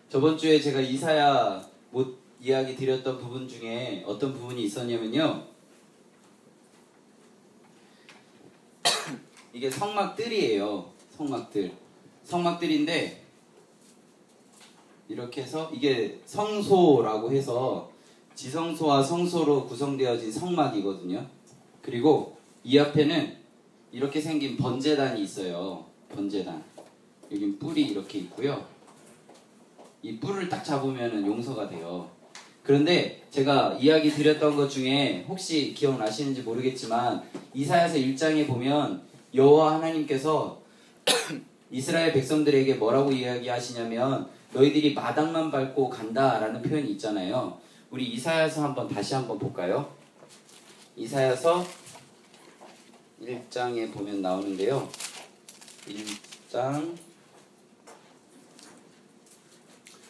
저번 주에 제가 이사야 못 이야기 드렸던 부분 중에 어떤 부분이 있었냐면요. 이게 성막들이에요. 성막들인데 이렇게 해서 이게 성소라고 해서 지성소와 성소로 구성되어진 성막이거든요. 그리고 이 앞에는 이렇게 생긴 번제단이 있어요. 번제단. 여긴 뿔이 이렇게 있고요. 이 뿔을 딱 잡으면 용서가 돼요. 그런데 제가 이야기 드렸던 것 중에 혹시 기억나시는지 모르겠지만 이사야서 1장에 보면 여호와 하나님께서 이스라엘 백성들에게 뭐라고 이야기하시냐면 너희들이 마당만 밟고 간다라는 표현이 있잖아요. 우리 이사야서 다시 한번 볼까요? 이사야서 1장에 보면 나오는데요. 1장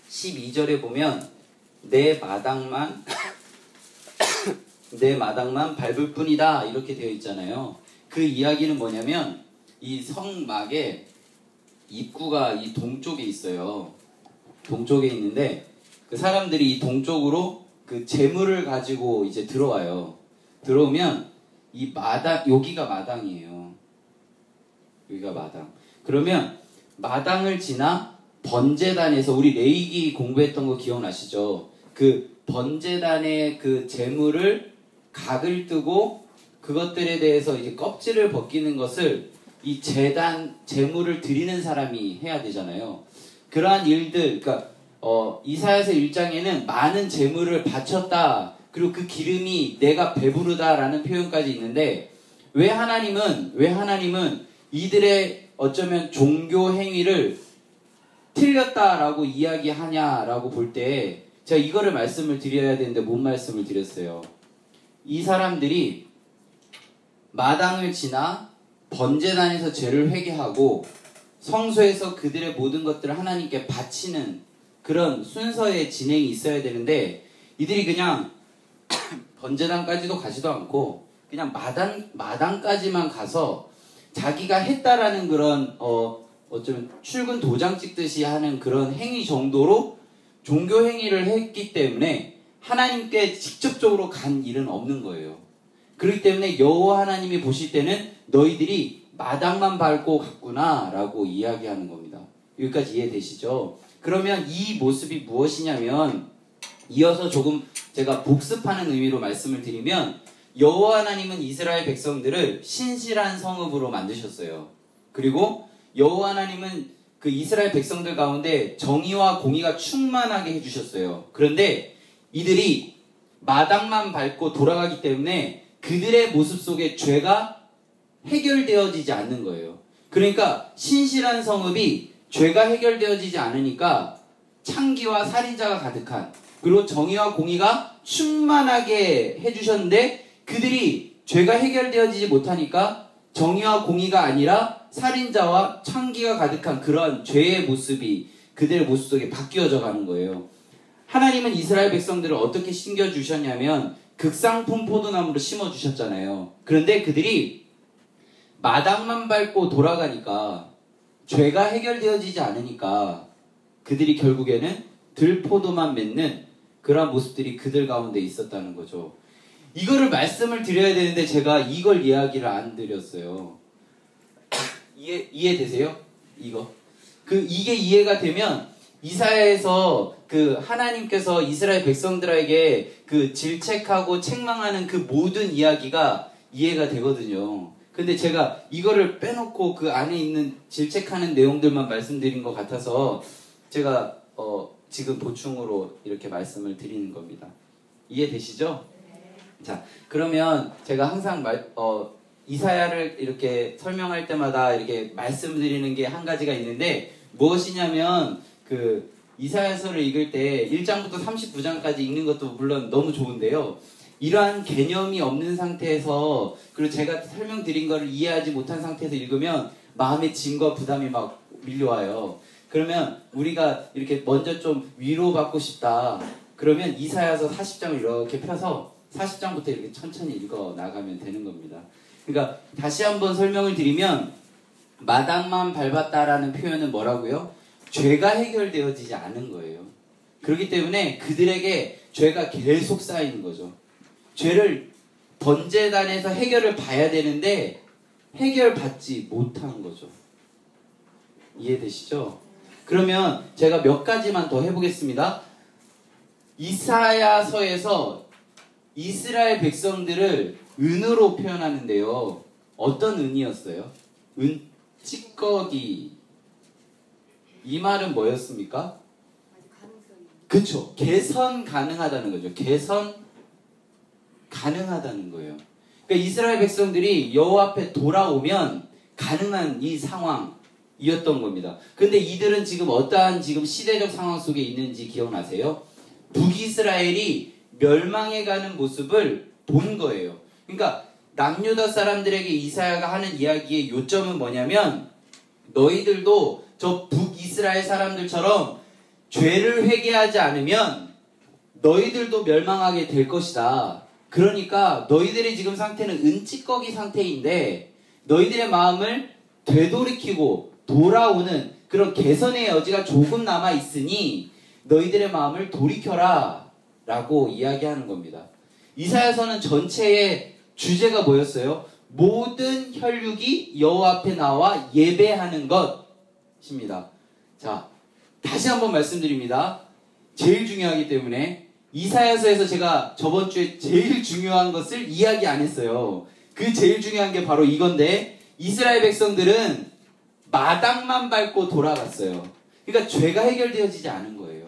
12절에 보면 내 마당만 밟을 뿐이다 이렇게 되어 있잖아요. 그 이야기는 뭐냐면 이 성막의 입구가 이 동쪽에 있어요. 동쪽에 있는데 그 사람들이 이 동쪽으로 그 재물을 가지고 이제 들어와요. 들어오면 이 여기가 마당이에요. 여기가 마당. 그러면 마당을 지나 번제단에서 우리 레위기 공부했던 거 기억나시죠? 그 번제단의 그 재물을 각을 뜨고 그것들에 대해서 이제 껍질을 벗기는 것을 이 재물을 드리는 사람이 해야 되잖아요. 그러한 일들, 그러니까 이사야서 1장에는 많은 재물을 바쳤다. 그리고 그 기름이 내가 배부르다라는 표현까지 있는데 왜 하나님은 이들의 어쩌면 종교 행위를 틀렸다라고 이야기하냐라고 볼 때 제가 이거를 말씀을 드려야 되는데 못 말씀을 드렸어요. 이 사람들이 마당을 지나 번제단에서 죄를 회개하고 성소에서 그들의 모든 것들을 하나님께 바치는 그런 순서의 진행이 있어야 되는데 이들이 그냥 번제단까지도 가지도 않고 그냥 마당까지만 가서 자기가 했다라는 그런 어쩌면 출근 도장 찍듯이 하는 그런 행위 정도로 종교 행위를 했기 때문에 하나님께 직접적으로 간 일은 없는 거예요. 그렇기 때문에 여호와 하나님이 보실 때는 너희들이 마당만 밟고 갔구나 라고 이야기하는 겁니다. 여기까지 이해되시죠? 그러면 이 모습이 무엇이냐면 이어서 조금 제가 복습하는 의미로 말씀을 드리면 여호와 하나님은 이스라엘 백성들을 신실한 성읍으로 만드셨어요. 그리고 여호와 하나님은 그 이스라엘 백성들 가운데 정의와 공의가 충만하게 해주셨어요. 그런데 이들이 마당만 밟고 돌아가기 때문에 그들의 모습 속에 죄가 해결되어지지 않는 거예요. 그러니까 신실한 성읍이 죄가 해결되어지지 않으니까 창기와 살인자가 가득한 그리고 정의와 공의가 충만하게 해주셨는데 그들이 죄가 해결되어지지 못하니까 정의와 공의가 아니라 살인자와 창기가 가득한 그런 죄의 모습이 그들의 모습 속에 바뀌어져 가는 거예요. 하나님은 이스라엘 백성들을 어떻게 심겨주셨냐면 극상품 포도나무로 심어주셨잖아요. 그런데 그들이 마당만 밟고 돌아가니까 죄가 해결되어지지 않으니까 그들이 결국에는 들포도만 맺는 그런 모습들이 그들 가운데 있었다는 거죠. 이거를 드려야 되는데 제가 이걸 이야기를 안 드렸어요. 이해되세요? 이게 이해가 되면 이사야에서 그 하나님께서 이스라엘 백성들에게 그 질책하고 책망하는 그 모든 이야기가 이해가 되거든요. 근데 제가 이거를 빼놓고 그 안에 있는 질책하는 내용들만 말씀드린 것 같아서 제가 지금 보충으로 이렇게 말씀을 드리는 겁니다. 이해되시죠? 자, 그러면 제가 항상 이사야를 이렇게 설명할 때마다 이렇게 말씀드리는 게 한 가지가 있는데 무엇이냐면 그 이사야서를 읽을 때 1장부터 39장까지 읽는 것도 물론 너무 좋은데요. 이러한 개념이 없는 상태에서 그리고 제가 설명드린 거를 이해하지 못한 상태에서 읽으면 마음의 짐과 부담이 막 밀려와요. 그러면 우리가 이렇게 먼저 좀 위로받고 싶다. 그러면 이사야서 40장을 이렇게 펴서 40장부터 이렇게 천천히 읽어 나가면 되는 겁니다. 그러니까 다시 한번 설명을 드리면 마당만 밟았다라는 표현은 뭐라고요? 죄가 해결되어지지 않은 거예요. 그렇기 때문에 그들에게 죄가 계속 쌓이는 거죠. 죄를 번제단에서 해결을 봐야 되는데 해결받지 못한 거죠. 이해되시죠? 그러면 제가 몇 가지만 더 해보겠습니다. 이사야서에서 이스라엘 백성들을 은으로 표현하는데요. 어떤 은이었어요? 은 찌꺼기. 이 말은 뭐였습니까? 그쵸. 개선 가능하다는 거죠. 개선 가능하다는 거예요. 그러니까 이스라엘 백성들이 여호와 앞에 돌아오면 가능한 이 상황이었던 겁니다. 근데 이들은 지금 어떠한 지금 시대적 상황 속에 있는지 기억나세요? 북이스라엘이 멸망해가는 모습을 본 거예요. 그러니까 남유다 사람들에게 이사야가 하는 이야기의 요점은 뭐냐면 너희들도 저 북이스라엘 사람들처럼 죄를 회개하지 않으면 너희들도 멸망하게 될 것이다. 그러니까 너희들의 지금 상태는 은찌꺼기 상태인데 너희들의 마음을 되돌이키고 돌아오는 그런 개선의 여지가 조금 남아 있으니 너희들의 마음을 돌이켜라 라고 이야기하는 겁니다. 이사야서는 전체의 주제가 뭐였어요? 모든 혈육이 여호와 앞에 나와 예배하는 것입니다. 자, 다시 한번 말씀드립니다. 제일 중요하기 때문에 이사야서에서 제가 저번 주에 제일 중요한 것을 이야기 안 했어요. 그 제일 중요한 게 바로 이건데 이스라엘 백성들은 마당만 밟고 돌아갔어요. 그러니까 죄가 해결되어지지 않은 거예요.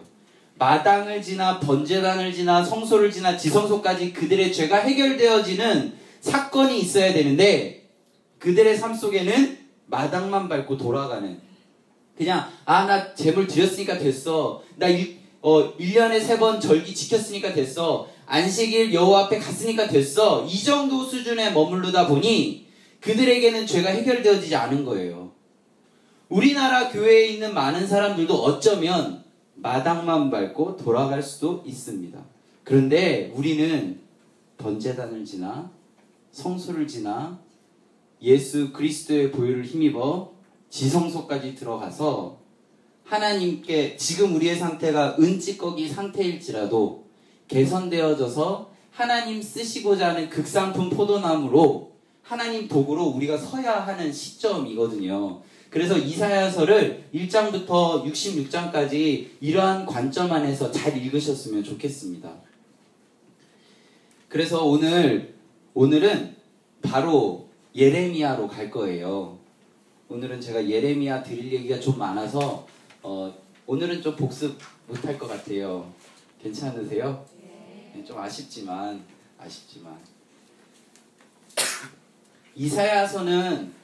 마당을 지나 번제단을 지나 성소를 지나 지성소까지 그들의 죄가 해결되어지는 사건이 있어야 되는데 그들의 삶 속에는 마당만 밟고 돌아가는 그냥 나 제물 드렸으니까 됐어. 나 1년에 3번 절기 지켰으니까 됐어. 안식일 여호와 앞에 갔으니까 됐어. 이 정도 수준에 머무르다 보니 그들에게는 죄가 해결되어지지 않은 거예요. 우리나라 교회에 있는 많은 사람들도 어쩌면 마당만 밟고 돌아갈 수도 있습니다. 그런데 우리는 번제단을 지나 성소를 지나 예수 그리스도의 보혈을 힘입어 지성소까지 들어가서 하나님께 지금 우리의 상태가 은찌꺼기 상태일지라도 개선되어져서 하나님 쓰시고자 하는 극상품 포도나무로 하나님 도구로 우리가 서야 하는 시점이거든요. 그래서 이사야서를 1장부터 66장까지 이러한 관점 안에서 잘 읽으셨으면 좋겠습니다. 그래서 오늘은 바로 예레미야로 갈 거예요. 오늘은 제가 예레미야 드릴 얘기가 좀 많아서 오늘은 좀 복습 못할 것 같아요. 괜찮으세요? 네, 좀 아쉽지만 이사야서는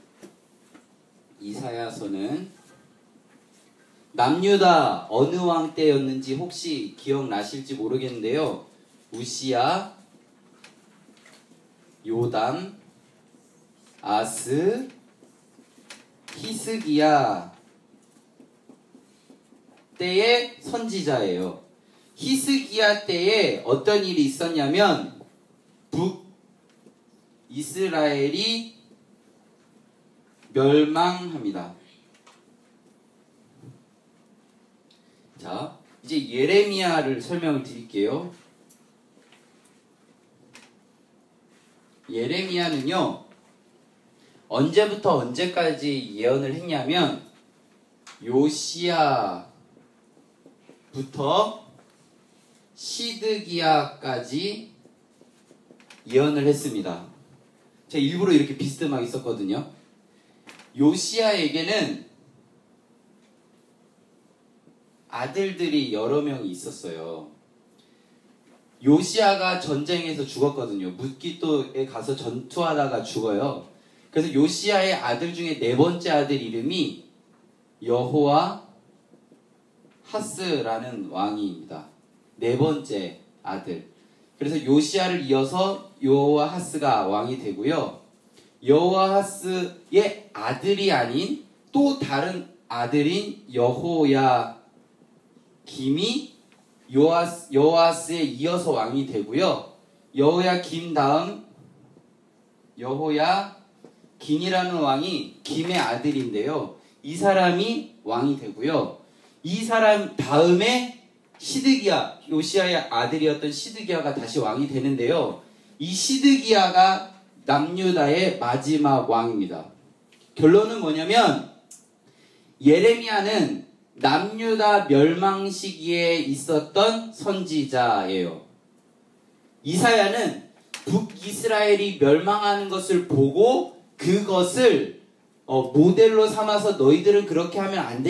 남유다 어느 왕 때였는지 혹시 기억나실지 모르겠는데요. 우시야, 요담, 아스, 히스기야 때의 선지자예요. 히스기야 때에 어떤 일이 있었냐면 북이스라엘이 멸망합니다. 자, 이제 예레미야를 설명을 드릴게요. 예레미야는요, 언제부터 언제까지 예언을 했냐면 요시야부터 시드기야까지 예언을 했습니다. 제가 일부러 이렇게 비스듬하게 썼거든요. 요시야에게는 아들들이 여러 명이 있었어요. 요시야가 전쟁에서 죽었거든요. 뭇기또에 가서 전투하다가 죽어요. 그래서 요시야의 아들 중에 4번째 아들 이름이 여호와 하스라는 왕입니다. 4번째 아들. 그래서 요시야를 이어서 여호와 하스가 왕이 되고요. 여호와 하스의 아들이 아닌 또 다른 아들인 여호야 김이 여호아스에 이어서 왕이 되고요. 여호야 김 다음 여호야 긴이라는 왕이 김의 아들인데요. 이 사람이 왕이 되고요. 이 사람 다음에 시드기야, 요시야의 아들이었던 시드기야가 다시 왕이 되는데요. 이 시드기야가 남유다의 마지막 왕입니다. 결론은 뭐냐면 예레미야는 남유다 멸망 시기에 있었던 선지자예요. 이사야는 북이스라엘이 멸망하는 것을 보고 그것을 모델로 삼아서 너희들은 그렇게 하면 안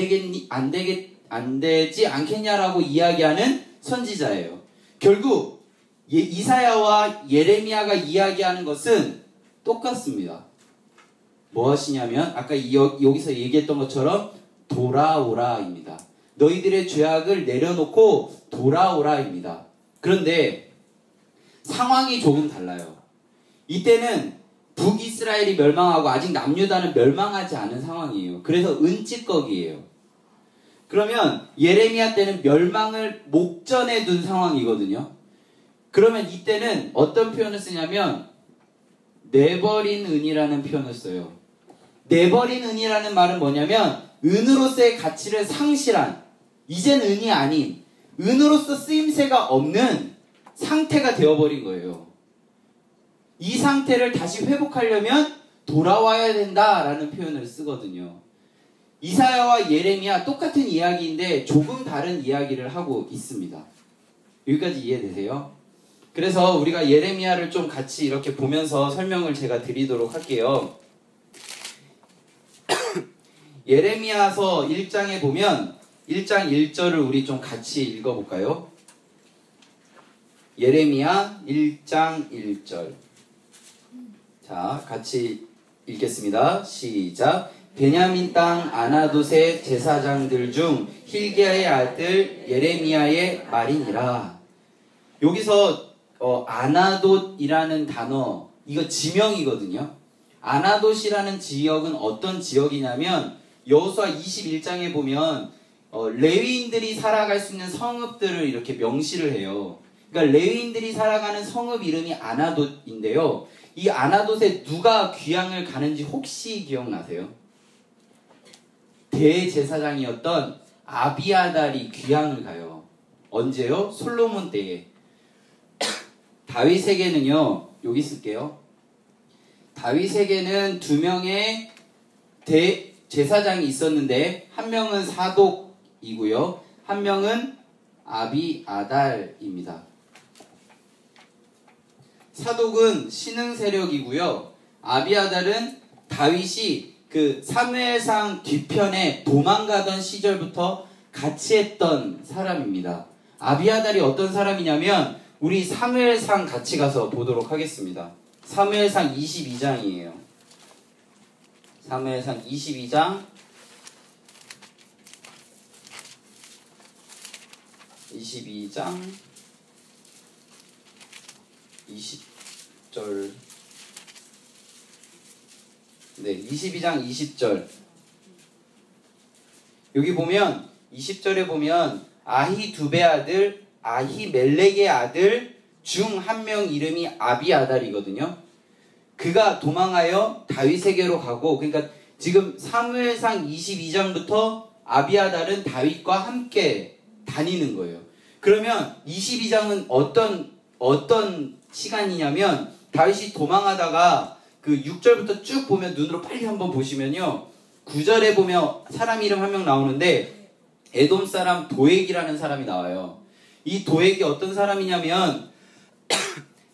되지 않겠냐라고 이야기하는 선지자예요. 결국 이사야와 예레미야가 이야기하는 것은 똑같습니다. 무엇이냐면 아까 여기서 얘기했던 것처럼 돌아오라입니다. 너희들의 죄악을 내려놓고 돌아오라입니다. 그런데 상황이 조금 달라요. 이때는 북이스라엘이 멸망하고 아직 남유다는 멸망하지 않은 상황이에요. 그래서 은찌꺼기예요. 그러면 예레미야 때는 멸망을 목전에 둔 상황이거든요. 그러면 이때는 어떤 표현을 쓰냐면 내버린 은이라는 표현을 써요. 내버린 은이라는 말은 뭐냐면 은으로서의 가치를 상실한, 이젠 은이 아닌 은으로서 쓰임새가 없는 상태가 되어버린 거예요. 이 상태를 다시 회복하려면 돌아와야 된다라는 표현을 쓰거든요. 이사야와 예레미야 똑같은 이야기인데 조금 다른 이야기를 하고 있습니다. 여기까지 이해되세요? 그래서 우리가 예레미야를 좀 같이 이렇게 보면서 설명을 제가 드리도록 할게요. 예레미야서 1장에 보면 1장 1절을 우리 좀 같이 읽어볼까요? 예레미야 1장 1절. 자, 같이 읽겠습니다. 시작. 베냐민 땅 아나돗의 제사장들 중 힐기야의 아들 예레미야의 말이니라. 여기서 아나돗이라는 단어, 이거 지명이거든요. 아나돗이라는 지역은 어떤 지역이냐면 여호수아 21장에 보면 레위인들이 살아갈 수 있는 성읍들을 이렇게 명시를 해요. 그러니까 레위인들이 살아가는 성읍 이름이 아나돗인데요. 이 아나돗에 누가 귀향을 가는지 혹시 기억나세요? 대제사장이었던 아비아달이 귀향을 가요. 언제요? 솔로몬 때에. 다윗에게는요, 여기 쓸게요. 다윗에게는 2명의 대제사장이 있었는데 한 명은 사독이고요. 한 명은 아비아달입니다. 사독은 신흥 세력이고요. 아비아달은 다윗이 그 사무엘상 뒤편에 도망가던 시절부터 같이 했던 사람입니다. 아비아달이 어떤 사람이냐면 우리 사무엘상 같이 가서 보도록 하겠습니다. 사무엘상 22장이에요. 사무엘상 22장 20절. 네, 22장 20절. 여기 보면 20절에 보면 아히두베 아들 아히멜렉의 아들 중 한 명 이름이 아비아달이거든요. 그가 도망하여 다윗에게로 가고, 그러니까 지금 사무엘상 22장부터 아비아달은 다윗과 함께 다니는 거예요. 그러면 22장은 어떤 시간이냐면 다윗이 도망하다가 그 6절부터 쭉 보면 눈으로 빨리 한번 보시면요. 9절에 보면 사람 이름 한 명 나오는데 에돔 사람 도액이라는 사람이 나와요. 이 도액이 어떤 사람이냐면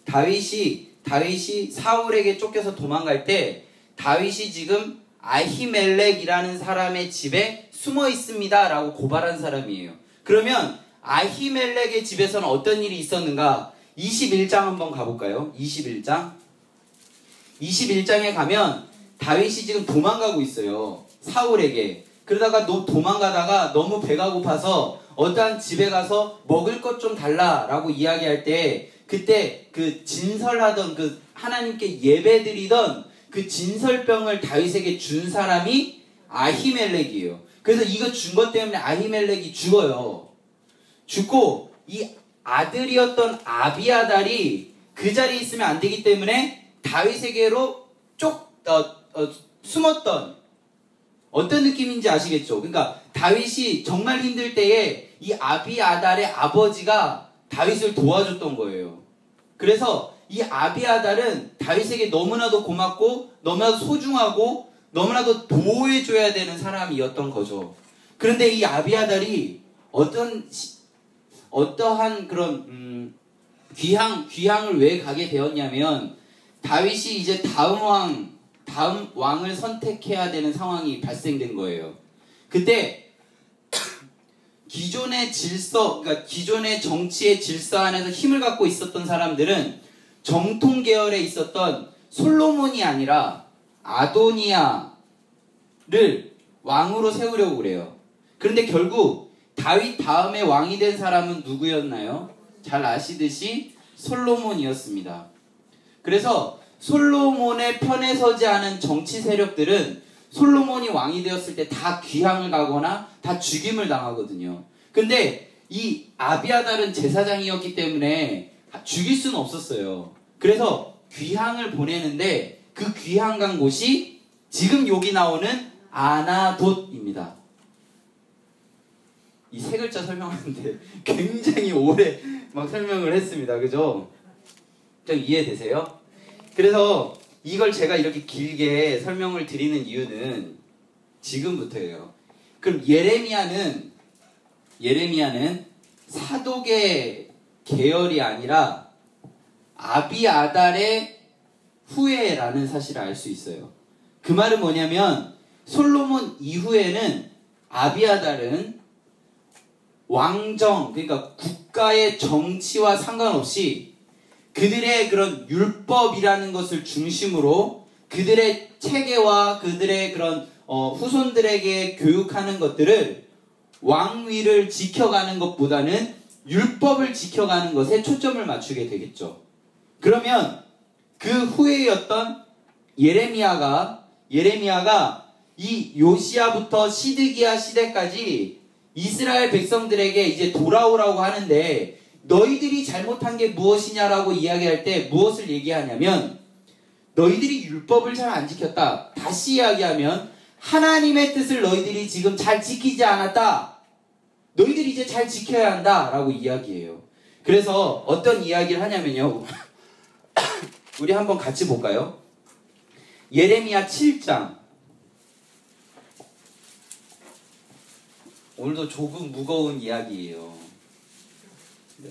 다윗이 사울에게 쫓겨서 도망갈 때 다윗이 지금 아히멜렉이라는 사람의 집에 숨어 있습니다 라고 고발한 사람이에요. 그러면 아히멜렉의 집에서는 어떤 일이 있었는가? 21장 한번 가볼까요? 21장에 가면 다윗이 지금 도망가고 있어요. 사울에게. 그러다가 도망가다가 너무 배가 고파서 어떠한 집에 가서 먹을 것 좀 달라라고 이야기할 때 그때 그 진설하던 그 하나님께 예배드리던 그 진설병을 다윗에게 준 사람이 아히멜렉이에요. 그래서 이거 준 것 때문에 아히멜렉이 죽어요. 죽고 이 아들이었던 아비아달이 그 자리에 있으면 안 되기 때문에 다윗에게로 숨었던 어떤 느낌인지 아시겠죠? 그러니까 다윗이 정말 힘들 때에 이 아비아달의 아버지가 다윗을 도와줬던 거예요. 그래서 이 아비아달은 다윗에게 너무나도 고맙고 너무나도 소중하고 너무나도 보호해줘야 되는 사람이었던 거죠. 그런데 이 아비아달이 어떠한 그런 귀향을 왜 가게 되었냐면 다윗이 이제 다음 왕을 선택해야 되는 상황이 발생된 거예요. 그때 기존의 질서, 그러니까 기존의 정치의 질서 안에서 힘을 갖고 있었던 사람들은 정통 계열에 있었던 솔로몬이 아니라 아도니아를 왕으로 세우려고 그래요. 그런데 결국 다윗 다음에 왕이 된 사람은 누구였나요? 잘 아시듯이 솔로몬이었습니다. 그래서 솔로몬의 편에 서지 않은 정치 세력들은 솔로몬이 왕이 되었을 때 다 귀향을 가거나 다 죽임을 당하거든요. 근데 이 아비아달은 제사장이었기 때문에 죽일 수는 없었어요. 그래서 귀향을 보내는데 그 귀향 간 곳이 지금 여기 나오는 아나돗입니다. 이 세 글자 설명하는데 굉장히 오래 막 설명을 했습니다. 그죠? 좀 이해되세요? 그래서 이걸 제가 이렇게 길게 설명을 드리는 이유는 지금부터예요. 그럼 예레미야는 사독의 계열이 아니라 아비아달의 후예라는 사실을 알 수 있어요. 그 말은 뭐냐면 솔로몬 이후에는 아비아달은 왕정, 그러니까 국가의 정치와 상관없이 그들의 그런 율법이라는 것을 중심으로 그들의 체계와 그들의 그런 후손들에게 교육하는 것들을 왕위를 지켜가는 것보다는 율법을 지켜가는 것에 초점을 맞추게 되겠죠. 그러면 그 후예였던 예레미야가 이 요시야부터 시드기야 시대까지 이스라엘 백성들에게 이제 돌아오라고 하는데 너희들이 잘못한 게 무엇이냐라고 이야기할 때 무엇을 얘기하냐면 너희들이 율법을 잘 안 지켰다. 다시 이야기하면 하나님의 뜻을 너희들이 지금 잘 지키지 않았다. 너희들이 이제 잘 지켜야 한다 라고 이야기해요. 그래서 어떤 이야기를 하냐면요. 우리 한번 같이 볼까요? 예레미야 7장. 오늘도 조금 무거운 이야기예요. 네.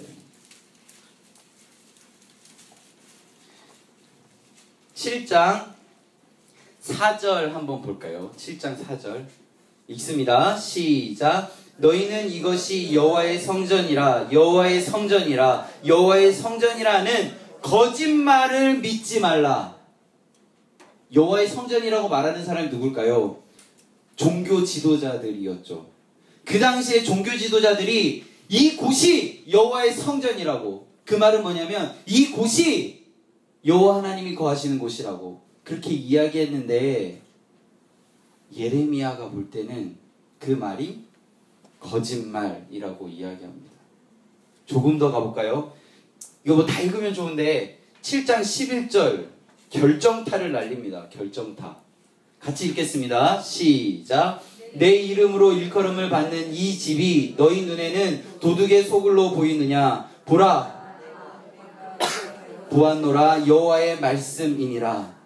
7장 4절 한번 볼까요? 7장 4절 읽습니다. 시작. 너희는 이것이 여호와의 성전이라 여호와의 성전이라 여호와의 성전이라는 거짓말을 믿지 말라. 여호와의 성전이라고 말하는 사람이 누굴까요? 종교 지도자들이었죠. 그 당시에 종교 지도자들이 이 곳이 여호와의 성전이라고, 그 말은 뭐냐면 이 곳이 여호와 하나님이 거하시는 곳이라고 그렇게 이야기했는데 예레미야가 볼 때는 그 말이 거짓말이라고 이야기합니다. 조금 더 가볼까요? 이거 뭐 다 읽으면 좋은데 7장 11절 결정타를 날립니다. 결정타. 같이 읽겠습니다. 시작. 내 이름으로 일컬음을 받는 이 집이 너희 눈에는 도둑의 소굴로 보이느냐? 보라, 보았노라 여호와의 말씀이니라.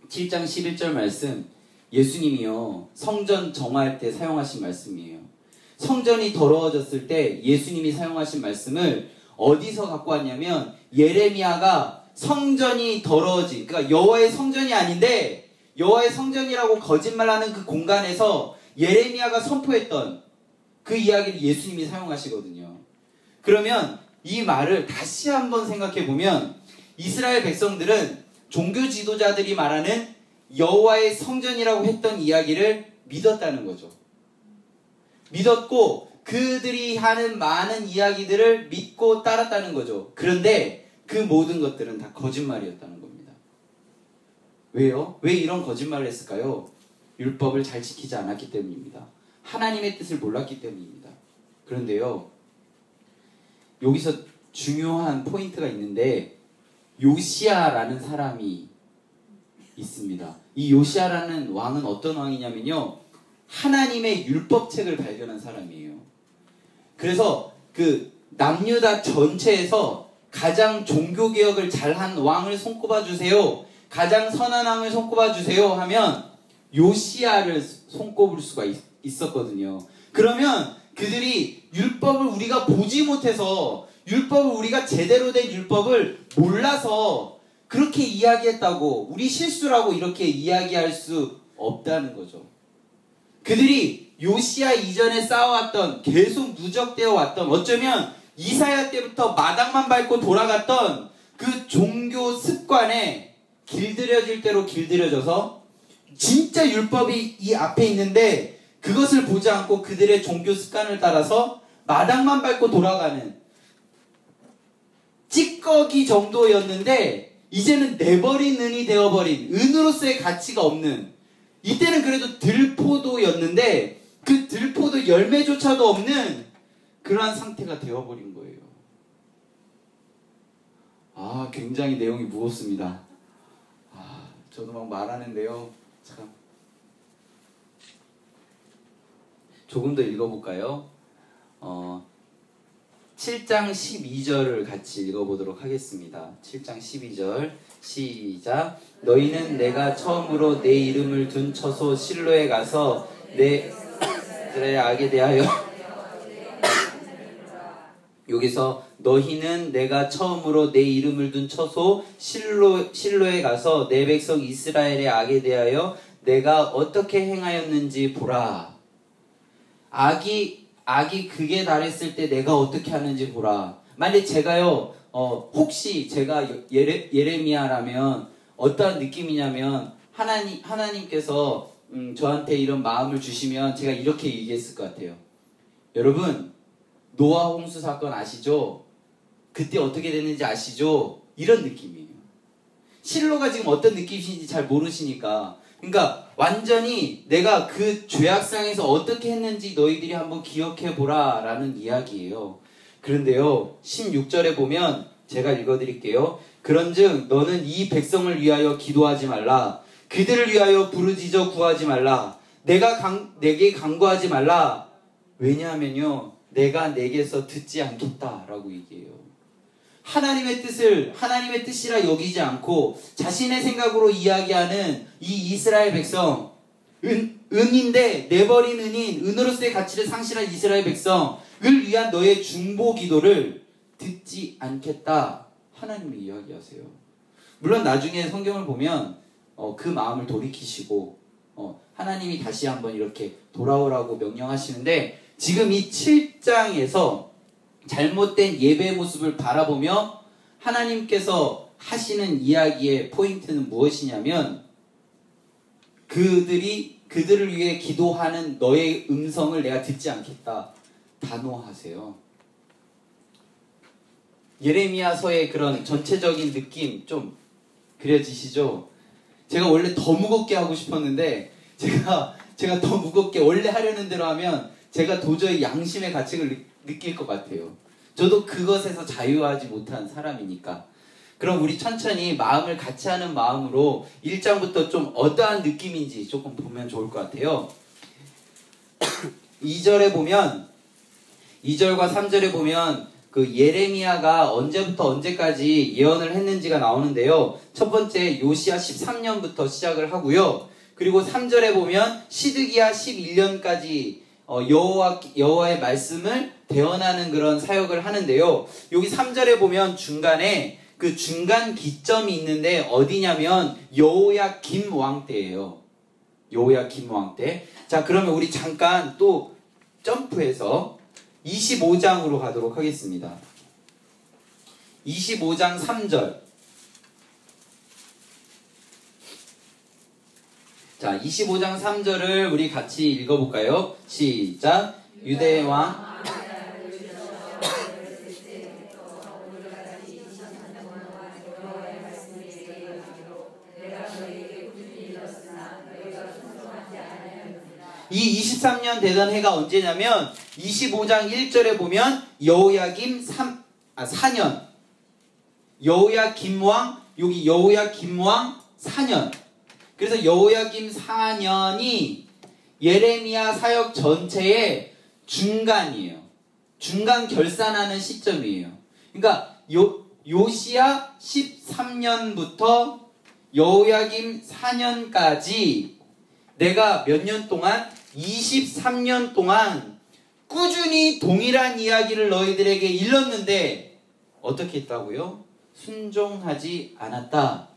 7장 11절 말씀, 예수님이요 성전 정화할 때 사용하신 말씀이에요. 성전이 더러워졌을 때 예수님이 사용하신 말씀을 어디서 갖고 왔냐면 예레미야가 성전이 더러워진, 그러니까 여호와의 성전이 아닌데 여호와의 성전이라고 거짓말하는 그 공간에서 예레미야가 선포했던 그 이야기를 예수님이 사용하시거든요. 그러면 이 말을 다시 한번 생각해 보면 이스라엘 백성들은 종교 지도자들이 말하는 여호와의 성전이라고 했던 이야기를 믿었다는 거죠. 믿었고 그들이 하는 많은 이야기들을 믿고 따랐다는 거죠. 그런데 그 모든 것들은 다 거짓말이었다는 겁니다. 왜요? 왜 이런 거짓말을 했을까요? 율법을 잘 지키지 않았기 때문입니다. 하나님의 뜻을 몰랐기 때문입니다. 그런데요, 여기서 중요한 포인트가 있는데 요시야라는 사람이 있습니다. 이 요시야라는 왕은 어떤 왕이냐면요, 하나님의 율법책을 발견한 사람이에요. 그래서 그 남유다 전체에서 가장 종교개혁을 잘한 왕을 손꼽아 주세요, 가장 선한 왕을 손꼽아 주세요 하면 요시야를 손꼽을 수가 있었거든요. 그러면 그들이 율법을 우리가 보지 못해서, 율법을 우리가 제대로 된 율법을 몰라서 그렇게 이야기했다고, 우리 실수라고 이렇게 이야기할 수 없다는 거죠. 그들이 요시야 이전에 쌓아왔던, 계속 누적되어 왔던, 어쩌면 이사야 때부터 마당만 밟고 돌아갔던 그 종교 습관에 길들여질 대로 길들여져서 진짜 율법이 이 앞에 있는데 그것을 보지 않고 그들의 종교 습관을 따라서 마당만 밟고 돌아가는 찌꺼기 정도였는데 이제는 내버린 은이 되어버린, 은으로서의 가치가 없는, 이때는 그래도 들포도였는데 그 들포도 열매조차도 없는 그러한 상태가 되어버린 거예요. 굉장히 내용이 무겁습니다. 저도 막 말하는데요. 참. 조금 더 읽어볼까요? 7장 12절을 같이 읽어보도록 하겠습니다. 7장 12절 시작. 너희는 내가 처음으로 내 이름을 둔 처소 실로에 가서 내 악에 대하여 여기서 너희는 내가 처음으로 내 이름을 둔 처소 실로에 가서 내 백성 이스라엘의 악에 대하여 내가 어떻게 행하였는지 보라. 악이 극에 달했을 때 내가 어떻게 하는지 보라. 만약 제가요, 혹시 제가 예레미야라면 어떠한 느낌이냐면 하나님께서 저한테 이런 마음을 주시면 제가 이렇게 얘기했을 것 같아요. 여러분, 노아 홍수 사건 아시죠? 그때 어떻게 됐는지 아시죠? 이런 느낌이에요. 실로가 지금 어떤 느낌인지 잘 모르시니까, 그러니까 완전히 내가 그 죄악상에서 어떻게 했는지 너희들이 한번 기억해보라 라는 이야기예요. 그런데요, 16절에 보면 제가 읽어드릴게요. 그런즉 너는 이 백성을 위하여 기도하지 말라. 그들을 위하여 부르짖어 구하지 말라. 내게 간구하지 말라. 왜냐하면요, 내가 내게서 듣지 않겠다라고 얘기해요. 하나님의 뜻이라 여기지 않고 자신의 생각으로 이야기하는 이 이스라엘 백성, 은인데 내버린 은으로서의 가치를 상실한 이스라엘 백성을 위한 너의 중보 기도를 듣지 않겠다, 하나님이 이야기하세요. 물론 나중에 성경을 보면 그 마음을 돌이키시고 하나님이 다시 한번 이렇게 돌아오라고 명령하시는데, 지금 이 7장에서 잘못된 예배의 모습을 바라보며 하나님께서 하시는 이야기의 포인트는 무엇이냐면, 그들을 위해 기도하는 너의 음성을 내가 듣지 않겠다, 단호하세요. 예레미야서의 그런 전체적인 느낌 좀 그려지시죠? 제가 원래 더 무겁게 하고 싶었는데 제가 더 무겁게 원래 하려는 대로 하면 제가 도저히 양심의 가책을 느낄 것 같아요. 저도 그것에서 자유하지 못한 사람이니까. 그럼 우리 천천히 마음을 같이 하는 마음으로 1장부터 좀 어떠한 느낌인지 조금 보면 좋을 것 같아요. 2절에 보면, 2절과 3절에 보면 그 예레미야가 언제부터 언제까지 예언을 했는지가 나오는데요. 첫 번째 요시야 13년부터 시작을 하고요. 그리고 3절에 보면 시드기야 11년까지 여호와의 말씀을 대언하는 그런 사역을 하는데요. 여기 3절에 보면 중간에 그 중간 기점이 있는데 어디냐면 여호야김 왕 때예요. 여호야김 왕 때. 자, 그러면 우리 잠깐 또 점프해서 25장으로 가도록 하겠습니다. 25장 3절. 자, 25장 3절을 우리 같이 읽어볼까요? 시작. 유대왕 이 23년 되던 해가 언제냐면 25장 1절에 보면 여호야김 4년, 여호야김 왕, 여기 여호야김 왕 4년. 그래서 여호야김 4년이 예레미야 사역 전체의 중간이에요. 중간 결산하는 시점이에요. 그러니까 요시야 13년부터 여호야김 4년까지 내가 몇 년 동안 23년 동안 꾸준히 동일한 이야기를 너희들에게 일렀는데 어떻게 했다고요? 순종하지 않았다.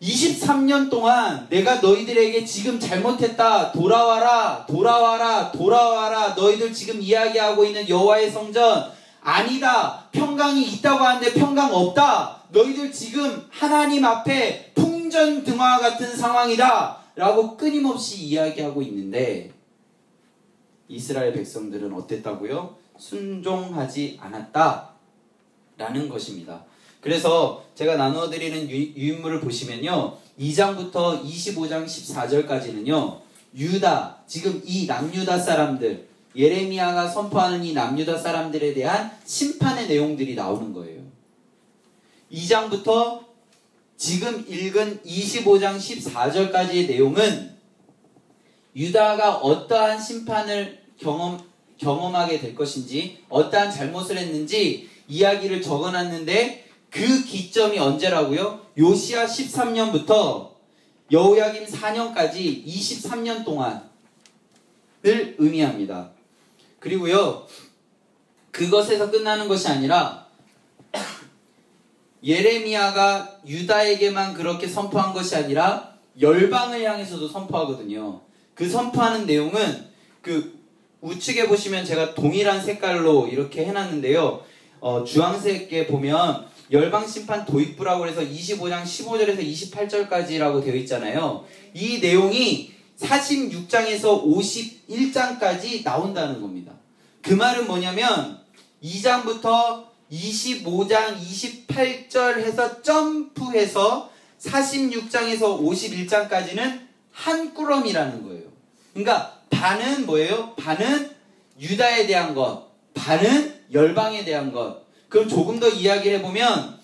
23년 동안 내가 너희들에게 지금 잘못했다. 돌아와라. 돌아와라. 돌아와라. 너희들 지금 이야기하고 있는 여호와의 성전 아니다. 평강이 있다고 하는데 평강 없다. 너희들 지금 하나님 앞에 풍전등화 같은 상황이다. 라고 끊임없이 이야기하고 있는데 이스라엘 백성들은 어땠다고요? 순종하지 않았다. 라는 것입니다. 그래서 제가 나누어드리는 유인물을 보시면요. 2장부터 25장 14절까지는요. 유다, 지금 이 남유다 사람들, 예레미야가 선포하는 이 남유다 사람들에 대한 심판의 내용들이 나오는 거예요. 2장부터 지금 읽은 25장 14절까지의 내용은 유다가 어떠한 심판을 경험하게 될 것인지, 어떠한 잘못을 했는지 이야기를 적어놨는데 그 기점이 언제라고요? 요시야 13년부터 여호야김 4년까지 23년 동안을 의미합니다. 그리고요, 그것에서 끝나는 것이 아니라 예레미야가 유다에게만 그렇게 선포한 것이 아니라 열방을 향해서도 선포하거든요. 그 선포하는 내용은 그 우측에 보시면 제가 동일한 색깔로 이렇게 해놨는데요. 주황색에 보면 열방심판 도입부라고 해서 25장 15절에서 28절까지라고 되어 있잖아요. 이 내용이 46장에서 51장까지 나온다는 겁니다. 그 말은 뭐냐면 2장부터 25장 28절 해서 점프해서 46장에서 51장까지는 한 꾸러미라는 거예요. 그러니까 반은 뭐예요? 반은 유다에 대한 것, 반은 열방에 대한 것. 그럼 조금 더 이야기를 해보면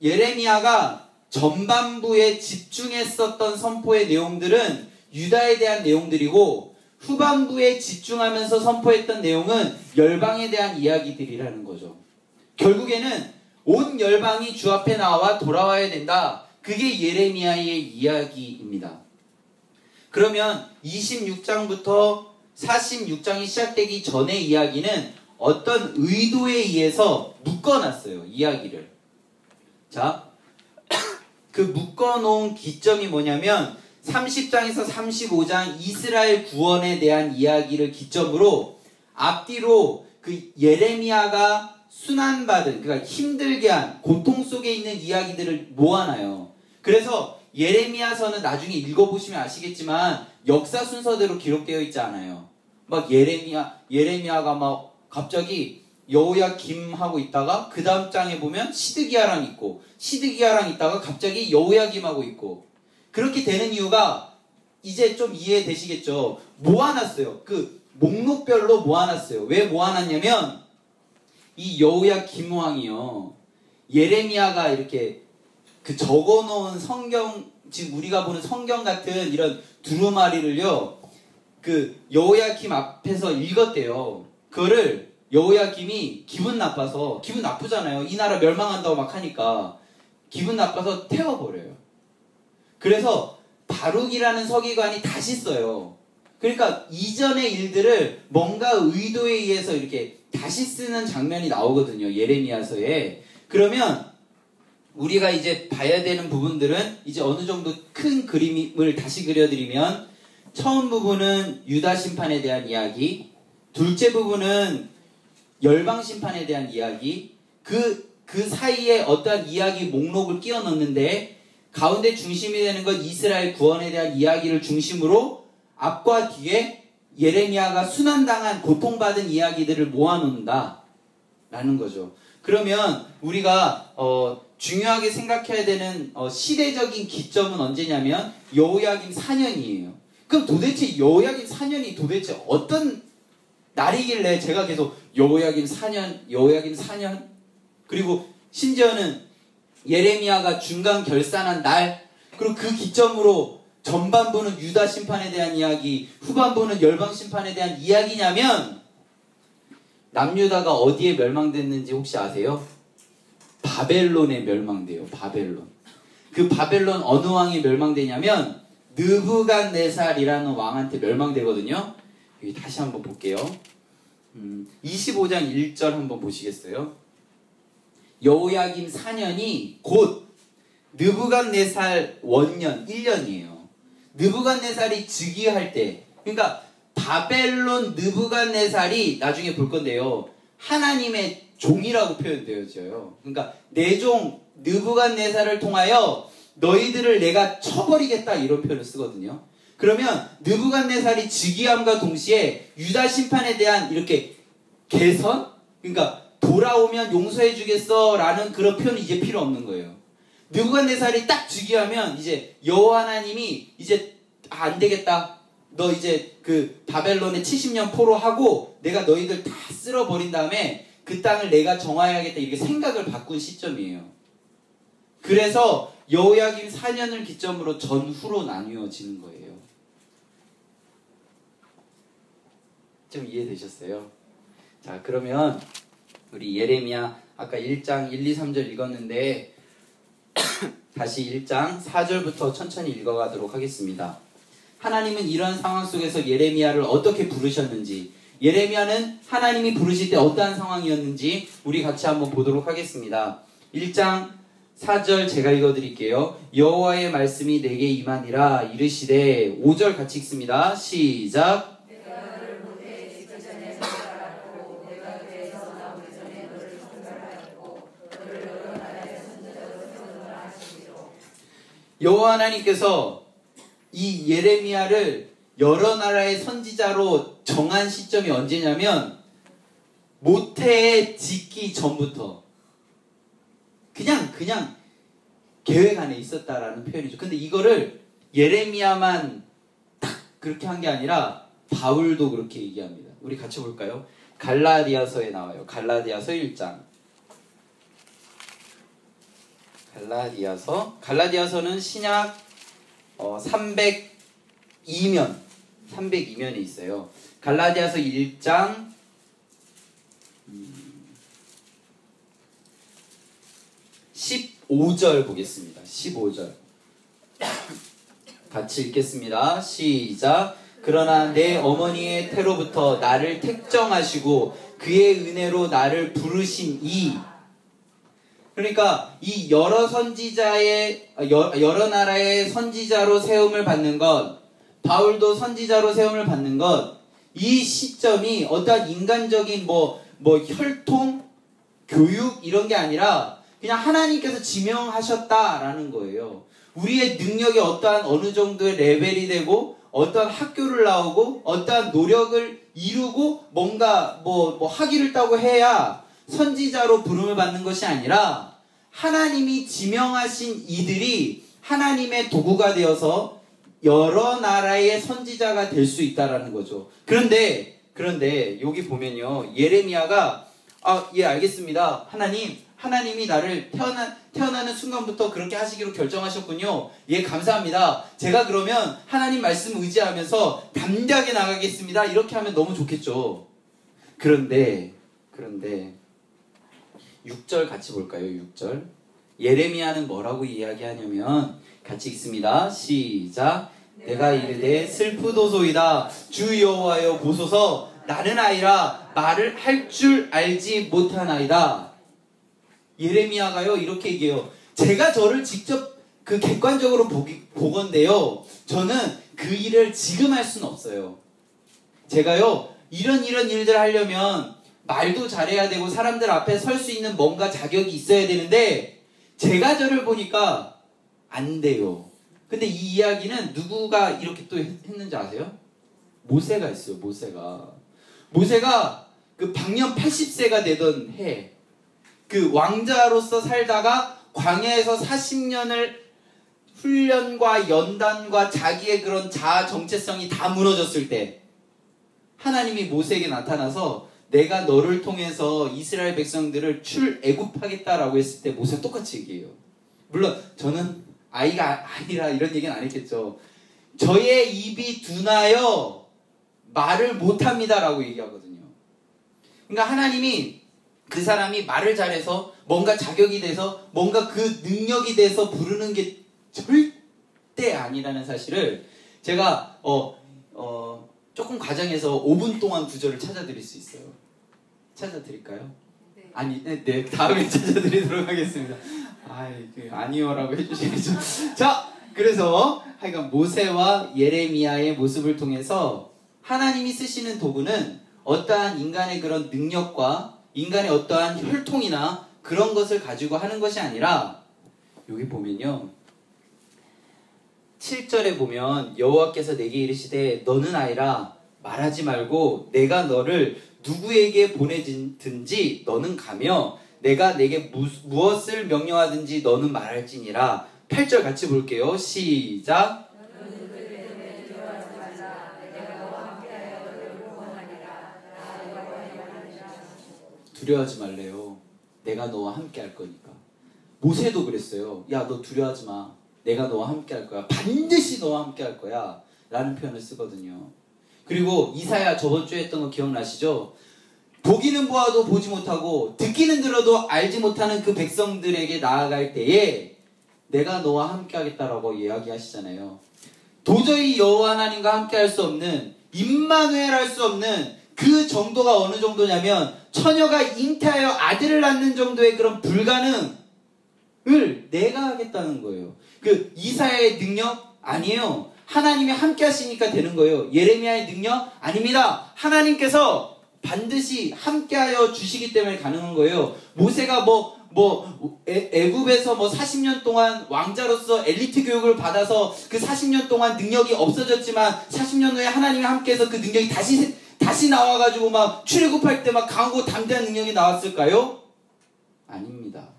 예레미야가 전반부에 집중했었던 선포의 내용들은 유다에 대한 내용들이고 후반부에 집중하면서 선포했던 내용은 열방에 대한 이야기들이라는 거죠. 결국에는 온 열방이 주 앞에 나와 돌아와야 된다. 그게 예레미야의 이야기입니다. 그러면 26장부터 46장이 시작되기 전의 이야기는 어떤 의도에 의해서 묶어놨어요. 이야기를. 자, 그 묶어놓은 기점이 뭐냐면 30장에서 35장 이스라엘 구원에 대한 이야기를 기점으로 앞뒤로 그 예레미야가 순환받은, 그러니까 힘들게 한 고통 속에 있는 이야기들을 모아놔요. 그래서 예레미야서는 나중에 읽어보시면 아시겠지만 역사 순서대로 기록되어 있지 않아요. 막 예레미야가 막 갑자기 여호야김 하고 있다가 그 다음 장에 보면 시드기야랑 있고 시드기야랑 있다가 갑자기 여호야김 하고 있고 그렇게 되는 이유가 이제 좀 이해되시겠죠? 모아놨어요. 그 목록별로 모아놨어요. 왜 모아놨냐면 이 여호야김 왕이요, 예레미야가 이렇게 그 적어놓은 성경, 지금 우리가 보는 성경 같은 이런 두루마리를요, 그 여호야김 앞에서 읽었대요. 그거를 여호야김이 기분 나빠서, 기분 나쁘잖아요. 이 나라 멸망한다고 막 하니까 기분 나빠서 태워버려요. 그래서 바룩이라는 서기관이 다시 써요. 그러니까 이전의 일들을 뭔가 의도에 의해서 이렇게 다시 쓰는 장면이 나오거든요. 예레미야서에. 그러면 우리가 이제 봐야 되는 부분들은 이제 어느 정도 큰 그림을 다시 그려드리면, 처음 부분은 유다 심판에 대한 이야기, 둘째 부분은 열방 심판에 대한 이야기, 그 사이에 어떠한 이야기 목록을 끼워 넣는데 가운데 중심이 되는 건 이스라엘 구원에 대한 이야기를 중심으로 앞과 뒤에 예레미야가 순환당한 고통받은 이야기들을 모아놓는다 라는 거죠. 그러면 우리가 중요하게 생각해야 되는 시대적인 기점은 언제냐면 여호야김 4년이에요. 그럼 도대체 여호야김 4년이 도대체 어떤 날이길래 제가 계속 여호야김 4년 그리고 심지어는 예레미야가 중간 결산한 날, 그리고 그 기점으로 전반부는 유다 심판에 대한 이야기, 후반부는 열방 심판에 대한 이야기냐면 남유다가 어디에 멸망됐는지 혹시 아세요? 바벨론에 멸망돼요. 바벨론. 그 바벨론 어느 왕이 멸망되냐면 느부갓네살이라는 왕한테 멸망되거든요. 여기 다시 한번 볼게요. 25장 1절 한번 보시겠어요? 여호야김 4년이 곧 느부갓네살 원년 1년이에요. 느부갓네살이 즉위할 때, 그러니까 바벨론 느부갓네살이 나중에 볼 건데요. 하나님의 종이라고 표현되어져요. 그러니까 내 종 느부갓네살을 통하여 너희들을 내가 쳐버리겠다 이런 표현을 쓰거든요. 그러면 느부갓네살이 즉위함과 동시에 유다 심판에 대한 이렇게 개선? 그러니까 돌아오면 용서해 주겠어 라는 그런 표현이 이제 필요 없는 거예요. 느부갓네살이 딱 즉위하면 이제 여호와 하나님이 이제 안 되겠다. 너 이제 그 바벨론에 70년 포로하고 내가 너희들 다 쓸어버린 다음에 그 땅을 내가 정화해야겠다 이렇게 생각을 바꾼 시점이에요. 그래서 여호야김 4년을 기점으로 전후로 나뉘어지는 거예요. 좀 이해되셨어요? 자, 그러면 우리 예레미야 아까 1장 1, 2, 3절 읽었는데 다시 1장 4절부터 천천히 읽어가도록 하겠습니다. 하나님은 이런 상황 속에서 예레미야를 어떻게 부르셨는지, 예레미야는 하나님이 부르실 때 어떠한 상황이었는지 우리 같이 한번 보도록 하겠습니다. 1장 4절 제가 읽어드릴게요. 여호와의 말씀이 내게 임하니라 이르시되, 5절 같이 읽습니다. 시작. 여호와 하나님께서 이 예레미야를 여러 나라의 선지자로 정한 시점이 언제냐면 모태에 짓기 전부터 그냥 계획 안에 있었다라는 표현이죠. 근데 이거를 예레미야만 딱 그렇게 한 게 아니라 바울도 그렇게 얘기합니다. 우리 같이 볼까요? 갈라디아서에 나와요. 갈라디아서 1장. 갈라디아서는 신약 302면에 있어요. 갈라디아서 1장 15절 보겠습니다. 15절 같이 읽겠습니다. 시작. 그러나 내 어머니의 태로부터 나를 택정하시고 그의 은혜로 나를 부르신 그러니까 이 여러 나라의 선지자로 세움을 받는 것, 바울도 선지자로 세움을 받는 것, 이 시점이 어떠한 인간적인 혈통, 교육 이런 게 아니라 그냥 하나님께서 지명하셨다라는 거예요. 우리의 능력이 어떠한 어느 정도의 레벨이 되고 어떠한 학교를 나오고 어떠한 노력을 이루고 뭔가 학위를 따고 해야 선지자로 부름을 받는 것이 아니라 하나님이 지명하신 이들이 하나님의 도구가 되어서 여러 나라의 선지자가 될 수 있다라는 거죠. 그런데 여기 보면요, 예레미야가 예 알겠습니다. 하나님이 나를 태어나는 순간부터 그렇게 하시기로 결정하셨군요. 예 감사합니다. 제가 그러면 하나님 말씀 의지하면서 담대하게 나가겠습니다. 이렇게 하면 너무 좋겠죠. 그런데 6절 같이 볼까요? 6절. 예레미야는 뭐라고 이야기하냐면 같이 읽습니다. 시작. 내가 이르되 슬프도소이다. 주 여호와여 보소서. 나는 아이라 말을 할 줄 알지 못하나이다. 예레미야가요 이렇게 얘기해요. 제가 저를 직접 객관적으로 보건대요. 저는 그 일을 지금 할 수는 없어요. 제가요 이런 일들을 하려면 말도 잘해야 되고 사람들 앞에 설 수 있는 뭔가 자격이 있어야 되는데 제가 저를 보니까 안 돼요. 근데 이 이야기는 누구가 이렇게 또 했는지 아세요? 모세가 했어요. 모세가 그 방년 80세가 되던 해 그 왕자로서 살다가 광야에서 40년을 훈련과 연단과 자기의 그런 자아 정체성이 다 무너졌을 때 하나님이 모세에게 나타나서 내가 너를 통해서 이스라엘 백성들을 출애굽하겠다라고 했을 때 모세가 똑같이 얘기해요. 물론 저는 아이가 아니라 이런 얘기는 안 했겠죠. 저의 입이 둔하여 말을 못합니다 라고 얘기하거든요. 그러니까 하나님이 그 사람이 말을 잘해서 뭔가 자격이 돼서 뭔가 그 능력이 돼서 부르는 게 절대 아니라는 사실을 제가 조금 과정에서 5분 동안 구절을 찾아드릴 수 있어요. 찾아드릴까요? 네. 아니, 네, 다음에 찾아드리도록 하겠습니다. 아니요라고 해주셔야죠. 자, 그래서 하여간 모세와 예레미야의 모습을 통해서 하나님이 쓰시는 도구는 어떠한 인간의 그런 능력과 인간의 어떠한 혈통이나 그런 것을 가지고 하는 것이 아니라, 여기 보면요, 7절에 보면 여호와께서 내게 이르시되 너는 아이라 말하지 말고 내가 너를 누구에게 보내든지 너는 가며 내가 내게 무엇을 명령하든지 너는 말할지니라. 8절 같이 볼게요. 시작. 두려워하지 말래요. 내가 너와 함께 할 거니까. 모세도 그랬어요. 야, 너 두려워하지 마. 내가 너와 함께 할 거야. 반드시 너와 함께 할 거야. 라는 표현을 쓰거든요. 그리고 이사야 저번 주에 했던 거 기억나시죠? 보기는 보아도 보지 못하고 듣기는 들어도 알지 못하는 그 백성들에게 나아갈 때에 내가 너와 함께 하겠다라고 이야기하시잖아요. 도저히 여호와 하나님과 함께 할 수 없는, 임마누엘 할 수 없는 그 정도가 어느 정도냐면 처녀가 잉태하여 아들을 낳는 정도의 그런 불가능을 내가 하겠다는 거예요. 그 이사야의 능력? 아니에요. 하나님이 함께 하시니까 되는 거예요. 예레미야의 능력? 아닙니다. 하나님께서 반드시 함께하여 주시기 때문에 가능한 거예요. 모세가 애굽에서 40년 동안 왕자로서 엘리트 교육을 받아서 그 40년 동안 능력이 없어졌지만 40년 후에 하나님이 함께해서 그 능력이 다시 나와가지고 막 출애굽할 때 막 강하고 담대한 능력이 나왔을까요? 아닙니다.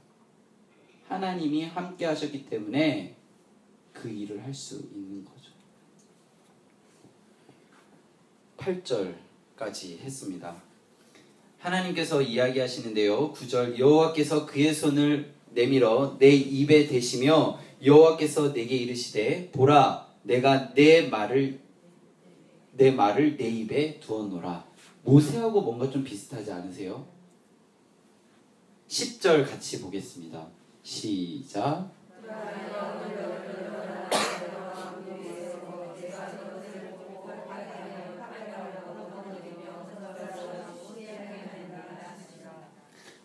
하나님이 함께 하셨기 때문에 그 일을 할 수 있는 거죠. 8절까지 했습니다. 하나님께서 이야기하시는데요. 9절 여호와께서 그의 손을 내밀어 내 입에 대시며 여호와께서 내게 이르시되 보라 내가 내 말을 내 입에 두었노라. 모세하고 뭔가 좀 비슷하지 않으세요? 10절 같이 보겠습니다. 시작.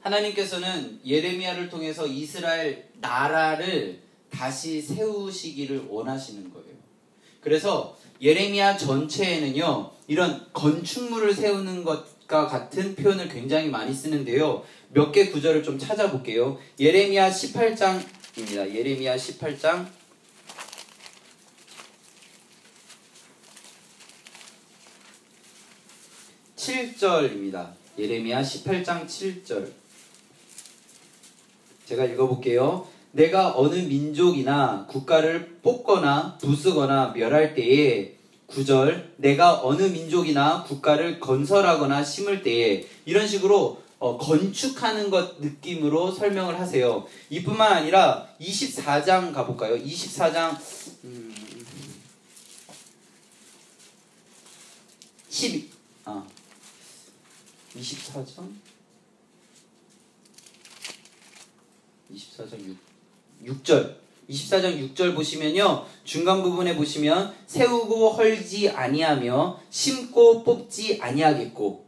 하나님께서는 예레미야를 통해서 이스라엘 나라를 다시 세우시기를 원하시는 거예요. 그래서 예레미야 전체에는요, 이런 건축물을 세우는 것과 같은 표현을 굉장히 많이 쓰는데요. 몇 개 구절을 좀 찾아볼게요. 예레미야 18장입니다. 예레미야 18장 7절입니다. 예레미야 18장 7절. 제가 읽어볼게요. 내가 어느 민족이나 국가를 뽑거나 부수거나 멸할 때에 9절 내가 어느 민족이나 국가를 건설하거나 심을 때에 이런 식으로 건축하는 것 느낌으로 설명을 하세요. 이뿐만 아니라 24장 가볼까요? 24장 24장 6절 보시면요. 중간 부분에 보시면 세우고 헐지 아니하며 심고 뽑지 아니하겠고.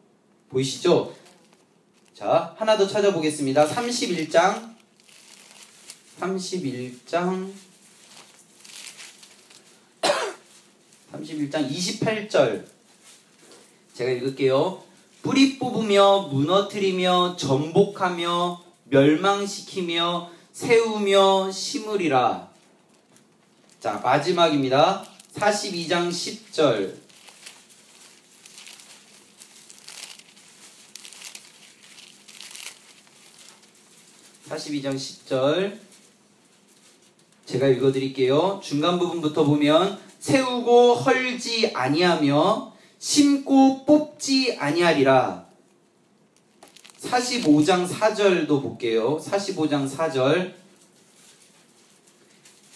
보이시죠? 자, 하나 더 찾아보겠습니다. 31장 28절. 제가 읽을게요. 뿌리 뽑으며 무너뜨리며 전복하며 멸망시키며 세우며 심으리라. 자, 마지막입니다. 42장 10절. 제가 읽어드릴게요. 중간 부분부터 보면 세우고 헐지 아니하며 심고 뽑지 아니하리라. 45장 4절도 볼게요. 45장 4절.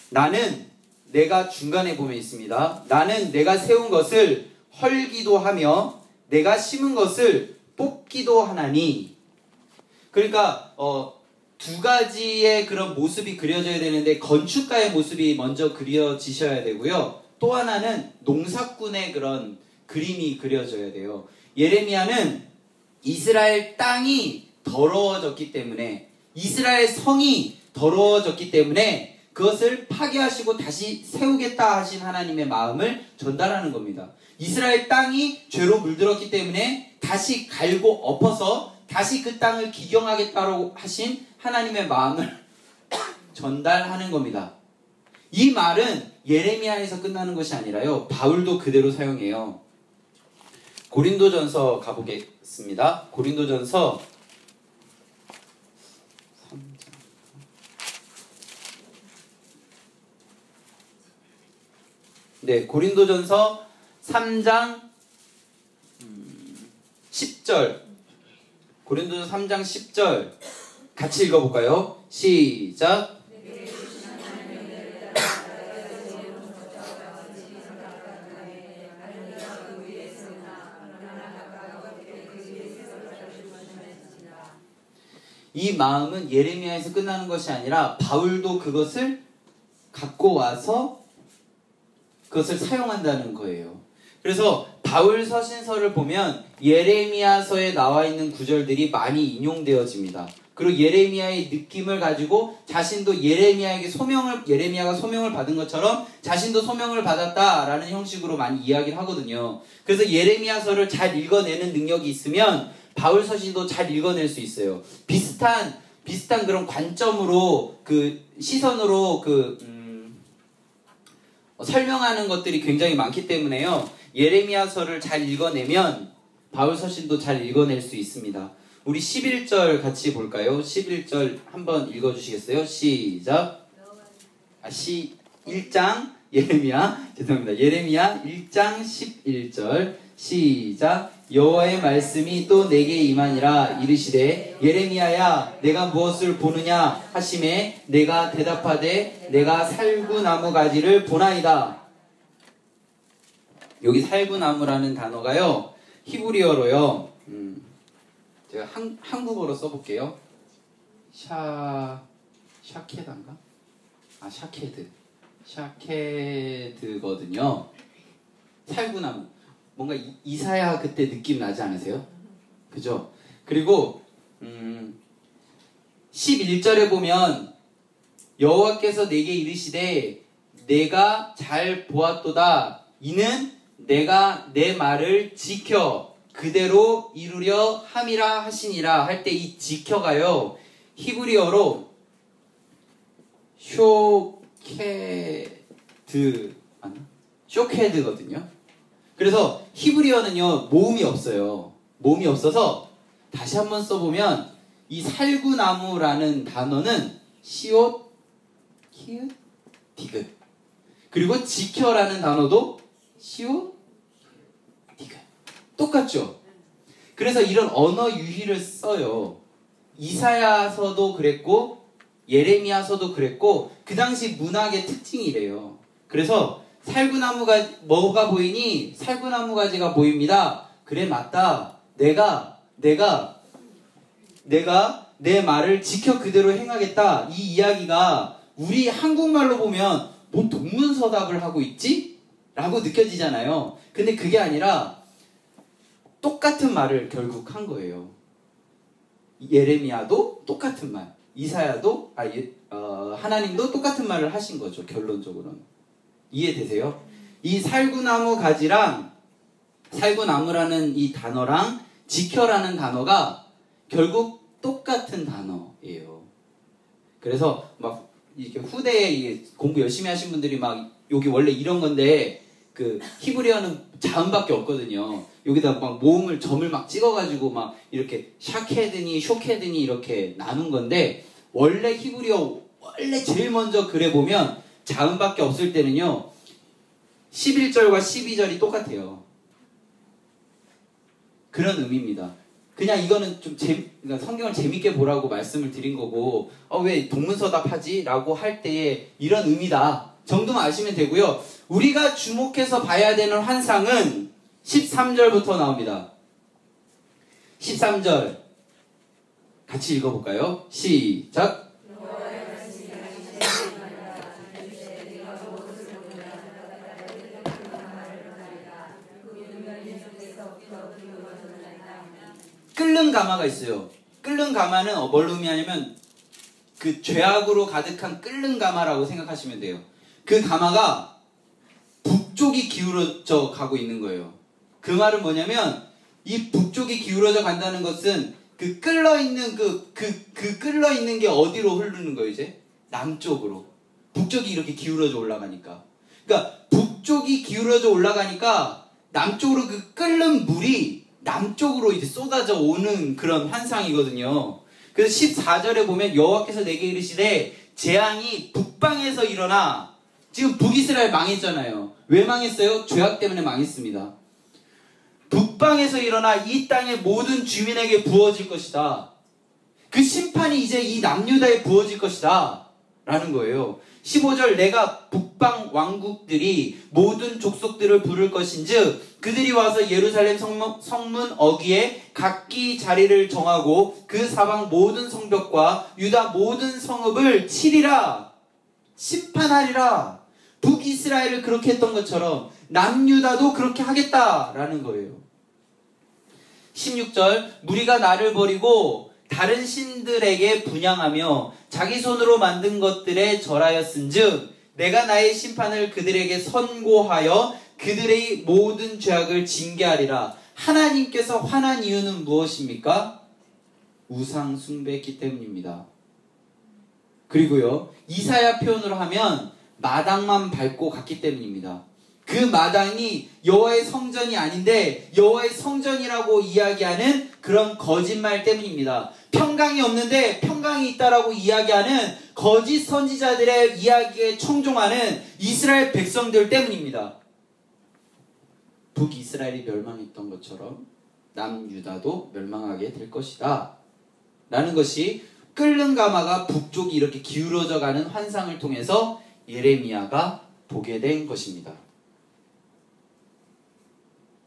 나는 내가 중간에 보면 있습니다. 나는 내가 세운 것을 헐기도 하며 내가 심은 것을 뽑기도 하나니. 그러니까 두 가지의 그런 모습이 그려져야 되는데 건축가의 모습이 먼저 그려지셔야 되고요. 또 하나는 농사꾼의 그런 그림이 그려져야 돼요. 예레미야는 이스라엘 땅이 더러워졌기 때문에, 이스라엘 성이 더러워졌기 때문에 그것을 파괴하시고 다시 세우겠다 하신 하나님의 마음을 전달하는 겁니다. 이스라엘 땅이 죄로 물들었기 때문에 다시 갈고 엎어서 다시 그 땅을 기경하겠다고 하신 하나님의 마음을 전달하는 겁니다. 이 말은 예레미야에서 끝나는 것이 아니라요, 바울도 그대로 사용해요. 고린도전서 가보겠습니다. 고린도전서 3장. 네, 고린도전서 3장 10절. 고린도전서 3장 10절 같이 읽어볼까요? 시작. 이 마음은 예레미야에서 끝나는 것이 아니라 바울도 그것을 갖고 와서 그것을 사용한다는 거예요. 그래서 바울 서신서를 보면 예레미야서에 나와 있는 구절들이 많이 인용되어집니다. 그리고 예레미야의 느낌을 가지고 자신도 예레미야가 소명을 받은 것처럼 자신도 소명을 받았다라는 형식으로 많이 이야기를 하거든요. 그래서 예레미야서를 잘 읽어내는 능력이 있으면 바울 서신도 잘 읽어낼 수 있어요. 비슷한 그런 관점으로, 시선으로 설명하는 것들이 굉장히 많기 때문에요. 예레미야서를 잘 읽어내면 바울 서신도 잘 읽어낼 수 있습니다. 우리 11절 같이 볼까요? 11절 한번 읽어주시겠어요? 시작. 1장 예레미야 1장 11절 시작. 여호와의 말씀이 또 내게 임하니라. 이르시되 예레미야야 내가 무엇을 보느냐 하시매 내가 대답하되 내가 살구나무 가지를 보나이다. 여기 살구나무라는 단어가요, 히브리어로요, 제가 한국어로 써볼게요. 샤케드인가? 샤케드거든요. 살구나무. 뭔가 이사야 그때 느낌 나지 않으세요? 그죠? 그리고 11절에 보면 여호와께서 내게 이르시되 내가 잘 보았도다. 이는 내가 내 말을 지켜 그대로 이루려 함이라 하시니라. 할 때 이 지켜가요, 히브리어로 쇼케드거든요. 그래서 히브리어는요, 모음이 없어요. 모음이 없어서 다시 한번 써보면 이 살구나무라는 단어는 시옷, 키읔, 디귿. 그리고 지켜라는 단어도 시옷, 디귿. 똑같죠? 그래서 이런 언어 유희를 써요. 이사야서도 그랬고 예레미야서도 그랬고 그 당시 문학의 특징이래요. 그래서 살구나무가 뭐가 보이니? 살구나무 가지가 보입니다. 그래, 맞다. 내가 내 말을 지켜 그대로 행하겠다. 이 이야기가 우리 한국말로 보면 뭐 동문서답을 하고 있지? 라고 느껴지잖아요. 근데 그게 아니라 똑같은 말을 결국 한 거예요. 예레미야도 똑같은 말, 이사야도 하나님도 똑같은 말을 하신 거죠. 결론적으로는. 이해되세요? 이 살구나무 가지랑 살구나무라는 이 단어랑 지켜라는 단어가 결국 똑같은 단어예요. 그래서 막 이렇게 후대에 공부 열심히 하신 분들이 막 여기 원래 이런 건데 그 히브리어는 자음밖에 없거든요. 여기다 막 모음을 점을 막 찍어가지고 막 이렇게 샤케드니 쇼케드니 이렇게 나눈 건데, 원래 히브리어 원래 제일 먼저 그래 보면 자음밖에 없을 때는요 11절과 12절이 똑같아요. 그런 의미입니다. 그냥 이거는 좀 그러니까 성경을 재밌게 보라고 말씀을 드린 거고, 왜 동문서답하지? 라고 할 때에 이런 의미다 정도만 아시면 되고요. 우리가 주목해서 봐야 되는 환상은 13절부터 나옵니다. 13절 같이 읽어볼까요? 시작. 끓는 가마가 있어요. 끓는 가마는 뭘 의미하냐면 그 죄악으로 가득한 끓는 가마라고 생각하시면 돼요. 그 가마가 북쪽이 기울어져 가고 있는 거예요. 그 말은 뭐냐면 이 북쪽이 기울어져 간다는 것은 그 끓어있는 끓어있는 게 어디로 흐르는 거예요, 이제? 남쪽으로. 북쪽이 이렇게 기울어져 올라가니까. 그러니까 북쪽이 기울어져 올라가니까 남쪽으로 그 끓는 물이 남쪽으로 이제 쏟아져 오는 그런 환상이거든요. 그래서 14절에 보면 여호와께서 내게 이르시되 재앙이 북방에서 일어나. 지금 북이스라엘 망했잖아요. 왜 망했어요? 죄악 때문에 망했습니다. 북방에서 일어나 이 땅의 모든 주민에게 부어질 것이다. 그 심판이 이제 이 남유다에 부어질 것이다 라는 거예요. 15절 내가 북방 왕국들이 모든 족속들을 부를 것인즉 그들이 와서 예루살렘 성문 어귀에 각기 자리를 정하고 그 사방 모든 성벽과 유다 모든 성읍을 치리라. 심판하리라. 북이스라엘을 그렇게 했던 것처럼 남유다도 그렇게 하겠다라는 거예요. 16절 무리가 나를 버리고 다른 신들에게 분향하며 자기 손으로 만든 것들에 절하였은즉 내가 나의 심판을 그들에게 선고하여 그들의 모든 죄악을 징계하리라. 하나님께서 화난 이유는 무엇입니까? 우상 숭배했기 때문입니다. 그리고요, 이사야 표현으로 하면 마당만 밟고 갔기 때문입니다. 그 마당이 여호와의 성전이 아닌데 여호와의 성전이라고 이야기하는 그런 거짓말 때문입니다. 평강이 없는데 평강이 있다라고 이야기하는 거짓 선지자들의 이야기에 청종하는 이스라엘 백성들 때문입니다. 북이스라엘이 멸망했던 것처럼 남유다도 멸망하게 될 것이다 라는 것이 끓는 가마가 북쪽이 이렇게 기울어져 가는 환상을 통해서 예레미야가 보게 된 것입니다.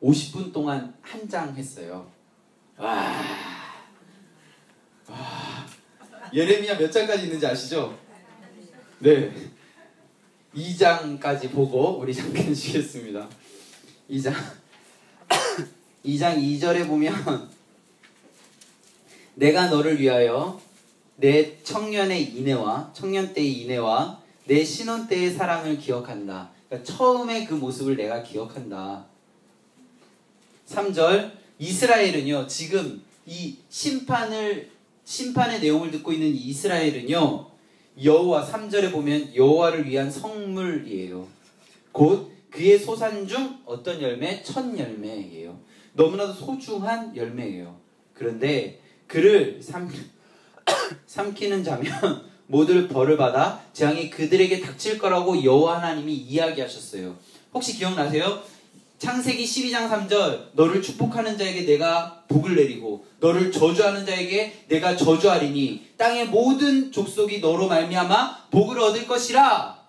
50분 동안 한 장 했어요. 와. 예레미야 몇 장까지 있는지 아시죠? 네. 2장까지 보고 우리 잠깐 쉬겠습니다. 2장 2절에 보면 내가 너를 위하여 내 청년 때의 인애와 내 신혼 때의 사랑을 기억한다. 그러니까 처음에 그 모습을 내가 기억한다. 3절 이스라엘은요, 지금 이 심판의 내용을 듣고 있는 이스라엘은요, 여호와 3절에 보면 여호와를 위한 성물이에요. 곧 그의 소산 중 어떤 열매? 첫 열매예요. 너무나도 소중한 열매예요. 그런데 그를 삼키는 자면 모두 벌을 받아 재앙이 그들에게 닥칠 거라고 여호와 하나님이 이야기하셨어요. 혹시 기억나세요? 창세기 12장 3절 너를 축복하는 자에게 내가 복을 내리고 너를 저주하는 자에게 내가 저주하리니 땅의 모든 족속이 너로 말미암아 복을 얻을 것이라.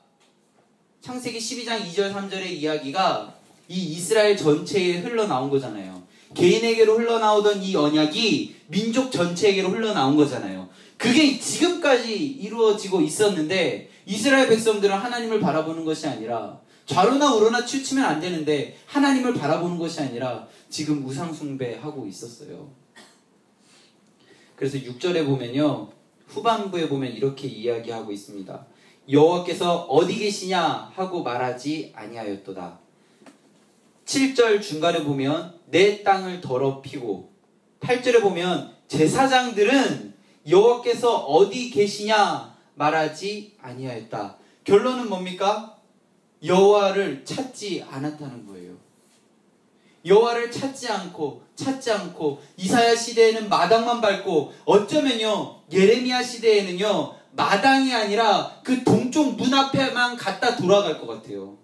창세기 12장 2절 3절의 이야기가 이 이스라엘 전체에 흘러나온 거잖아요. 개인에게로 흘러나오던 이 언약이 민족 전체에게로 흘러나온 거잖아요. 그게 지금까지 이루어지고 있었는데 이스라엘 백성들은 하나님을 바라보는 것이 아니라 좌로나 우로나 치우치면 안 되는데 하나님을 바라보는 것이 아니라 지금 우상 숭배하고 있었어요. 그래서 6절에 보면요, 후반부에 보면 이렇게 이야기하고 있습니다. 여호와께서 어디 계시냐 하고 말하지 아니하였도다. 7절 중간에 보면 내 땅을 더럽히고 8절에 보면 제사장들은 여호와께서 어디 계시냐 말하지 아니하였다. 결론은 뭡니까? 여호와를 찾지 않았다는 거예요. 여호와를 찾지 않고 이사야 시대에는 마당만 밟고 어쩌면요 예레미야 시대에는요 마당이 아니라 그 동쪽 문 앞에만 갖다 돌아갈 것 같아요.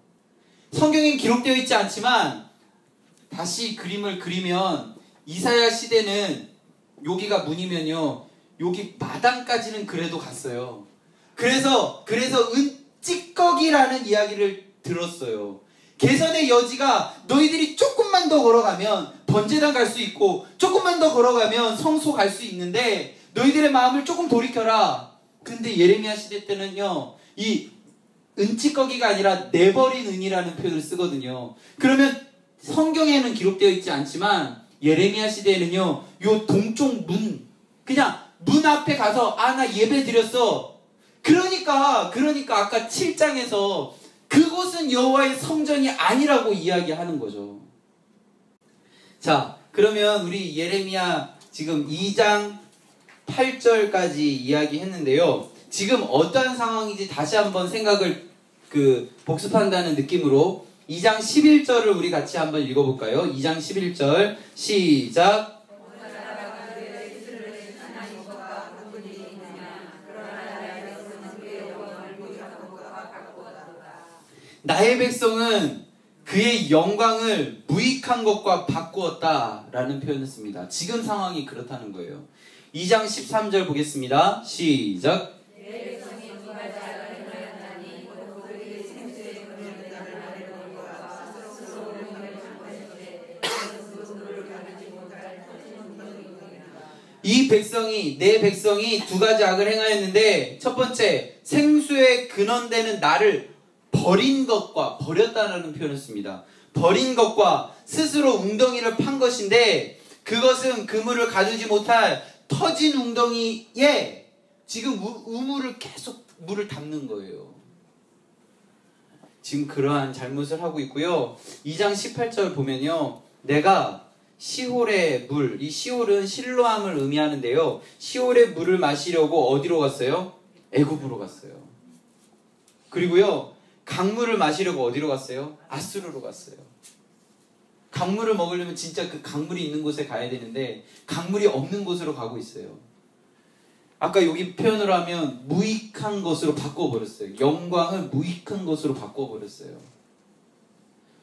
성경엔 기록되어 있지 않지만 다시 그림을 그리면 이사야 시대는 여기가 문이면요 여기 마당까지는 그래도 갔어요. 그래서 찌꺼기라는 이야기를 들었어요. 개선의 여지가 너희들이 조금만 더 걸어가면 번제단 갈 수 있고 조금만 더 걸어가면 성소 갈 수 있는데 너희들의 마음을 조금 돌이켜라. 근데 예레미야 시대 때는요, 이 은찌꺼기가 아니라 내버린 은이라는 표현을 쓰거든요. 그러면 성경에는 기록되어 있지 않지만 예레미야 시대에는요, 요 동쪽 문, 그냥 문 앞에 가서 나 예배 드렸어. 그러니까 아까 7장에서 그곳은 여호와의 성전이 아니라고 이야기하는 거죠. 자, 그러면 우리 예레미야 지금 2장 8절까지 이야기했는데요. 지금 어떠한 상황인지 다시 한번 생각을 복습한다는 느낌으로 2장 11절을 우리 같이 한번 읽어볼까요? 2장 11절 시작. 나의 백성은 그의 영광을 무익한 것과 바꾸었다라는 표현을 씁니다. 지금 상황이 그렇다는 거예요. 2장 13절 보겠습니다. 시작. 이 백성이, 내 백성이 두 가지 악을 행하였는데, 첫 번째, 생수의 근원되는 나를 버린 것과, 버렸다라는 표현을 씁니다. 버린 것과 스스로 웅덩이를 판 것인데, 그것은 그물을 가두지 못할 터진 웅덩이에 지금 우물을 계속 물을 담는 거예요. 지금 그러한 잘못을 하고 있고요. 2장 18절 보면요, 내가 시홀의 물, 이 시홀은 실로암을 의미하는데요, 시홀의 물을 마시려고 어디로 갔어요? 애굽으로 갔어요. 그리고요, 강물을 마시려고 어디로 갔어요? 아수르로 갔어요. 강물을 먹으려면 진짜 그 강물이 있는 곳에 가야 되는데 강물이 없는 곳으로 가고 있어요. 아까 여기 표현으로 하면 무익한 것으로 바꿔버렸어요. 영광을 무익한 것으로 바꿔버렸어요.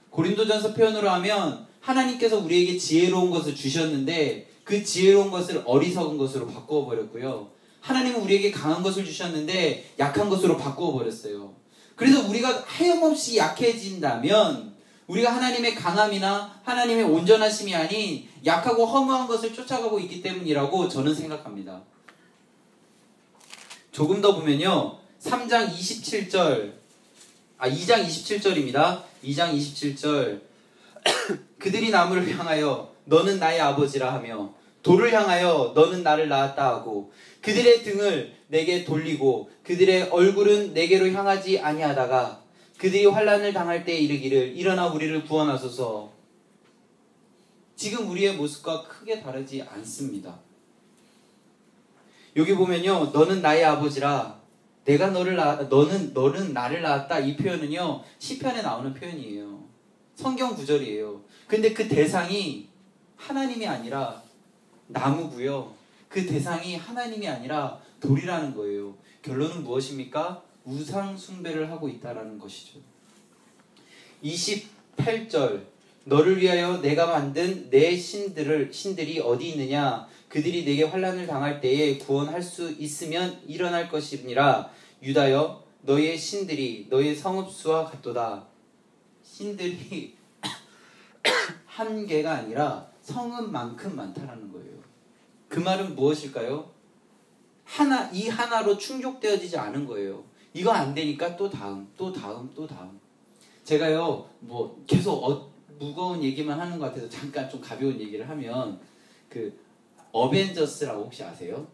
고린도전서 표현으로 하면 하나님께서 우리에게 지혜로운 것을 주셨는데 그 지혜로운 것을 어리석은 것으로 바꿔버렸고요. 하나님은 우리에게 강한 것을 주셨는데 약한 것으로 바꿔버렸어요. 그래서 우리가 하염없이 약해진다면 우리가 하나님의 강함이나 하나님의 온전하심이 아닌 약하고 허무한 것을 쫓아가고 있기 때문이라고 저는 생각합니다. 조금 더 보면요, 2장 27절입니다. 2장 27절. 그들이 나무를 향하여 너는 나의 아버지라 하며 돌을 향하여 너는 나를 낳았다 하고 그들의 등을 내게 돌리고 그들의 얼굴은 내게로 향하지 아니하다가 그들이 환난을 당할 때 이르기를 일어나 우리를 구원하소서. 지금 우리의 모습과 크게 다르지 않습니다. 여기 보면요, 너는 나의 아버지라, 내가 너는 나를 낳았다, 이 표현은요 시편에 나오는 표현이에요. 성경 구절이에요. 근데 그 대상이 하나님이 아니라 나무고요, 그 대상이 하나님이 아니라 돌이라는 거예요. 결론은 무엇입니까? 우상 숭배를 하고 있다라는 것이죠. 28절. 너를 위하여 내가 만든 내 신들이 어디 있느냐? 그들이 내게 환난을 당할 때에 구원할 수 있으면 일어날 것이니라. 유다여, 너의 신들이 너의 성읍수와 같도다. 신들이 한 개가 아니라 성읍만큼 많다라는 거예요. 그 말은 무엇일까요? 이 하나로 충족되어지지 않은 거예요. 이거 안 되니까 또 다음. 제가요, 계속 무거운 얘기만 하는 것 같아서 잠깐 좀 가벼운 얘기를 하면, 어벤져스라고 혹시 아세요?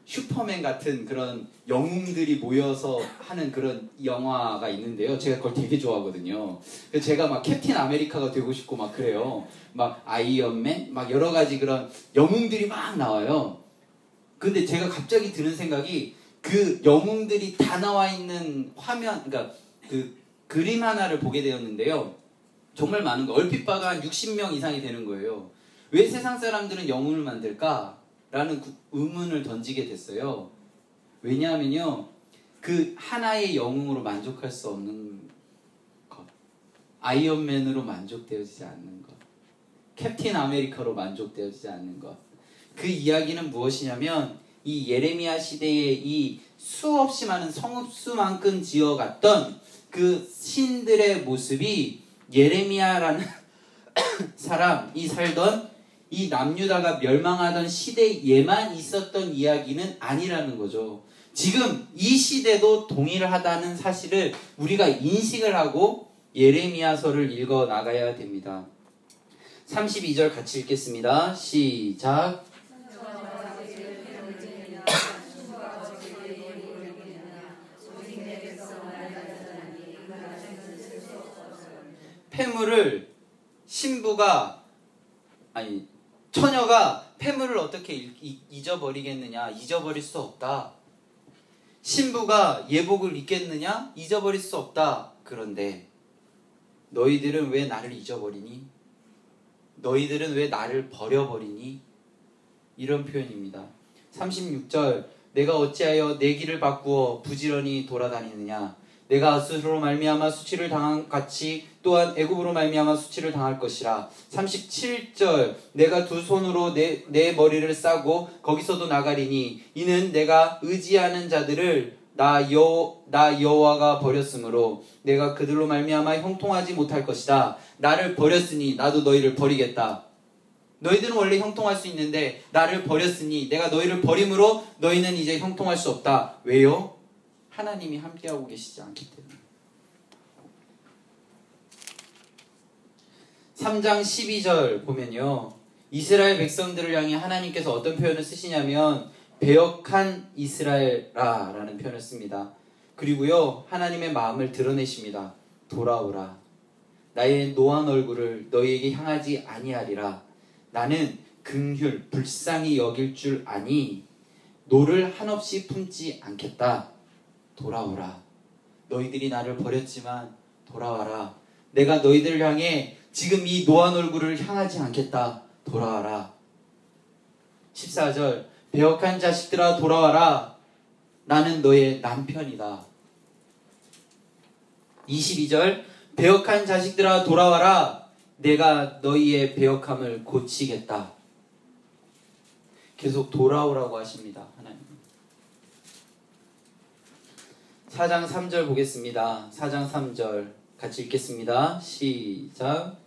슈퍼맨 같은 그런 영웅들이 모여서 하는 그런 영화가 있는데요. 제가 그걸 되게 좋아하거든요. 그래서 제가 막 캡틴 아메리카가 되고 싶고 막 그래요. 막 아이언맨, 막 여러 가지 그런 영웅들이 막 나와요. 근데 제가 갑자기 드는 생각이, 그 영웅들이 다 나와 있는 화면, 그러니까 그 그림 하나를 보게 되었는데요. 정말 많은 거, 얼핏 봐도 한 60명 이상이 되는 거예요. 왜 세상 사람들은 영웅을 만들까? 라는 의문을 던지게 됐어요. 왜냐하면요, 그 하나의 영웅으로 만족할 수 없는 것, 아이언맨으로 만족되어지지 않는 것, 캡틴 아메리카로 만족되어지지 않는 것, 그 이야기는 무엇이냐면 이 예레미야 시대의 이 수없이 많은 성읍수만큼 지어갔던 그 신들의 모습이 예레미야라는 사람이 살던 이 남유다가 멸망하던 시대에만 있었던 이야기는 아니라는 거죠. 지금 이 시대도 동일하다는 사실을 우리가 인식을 하고 예레미야서를 읽어 나가야 됩니다. 32절 같이 읽겠습니다. 시작. 폐물을 처녀가 폐물을 어떻게 잊어버리겠느냐? 잊어버릴 수 없다. 신부가 예복을 입겠느냐? 잊어버릴 수 없다. 그런데 너희들은 왜 나를 잊어버리니? 너희들은 왜 나를 버려버리니? 이런 표현입니다. 36절 내가 어찌하여 내 길을 바꾸어 부지런히 돌아다니느냐? 내가 아수르로 말미암아 수치를 당한 같이 또한 애굽으로 말미암아 수치를 당할 것이라. 37절 내가 두 손으로 내 머리를 싸고 거기서도 나가리니 이는 내가 의지하는 자들을 나 여호와가 버렸으므로 내가 그들로 말미암아 형통하지 못할 것이다. 나를 버렸으니 나도 너희를 버리겠다. 너희들은 원래 형통할 수 있는데 나를 버렸으니 내가 너희를 버림으로 너희는 이제 형통할 수 없다. 왜요? 하나님이 함께하고 계시지 않기 때문에. 3장 12절 보면요, 이스라엘 백성들을 향해 하나님께서 어떤 표현을 쓰시냐면 배역한 이스라엘아 라는 표현을 씁니다. 그리고요 하나님의 마음을 드러내십니다. 돌아오라. 나의 노한 얼굴을 너희에게 향하지 아니하리라. 나는 긍휼 불쌍히 여길 줄 아니 노를 한없이 품지 않겠다. 돌아오라. 너희들이 나를 버렸지만 돌아와라. 내가 너희들을 향해 지금 이 노한 얼굴을 향하지 않겠다. 돌아와라. 14절 배역한 자식들아 돌아와라. 나는 너의 남편이다. 22절 배역한 자식들아 돌아와라. 내가 너희의 배역함을 고치겠다. 계속 돌아오라고 하십니다. 하나님. 4장 3절 보겠습니다. 4장 3절 같이 읽겠습니다. 시작.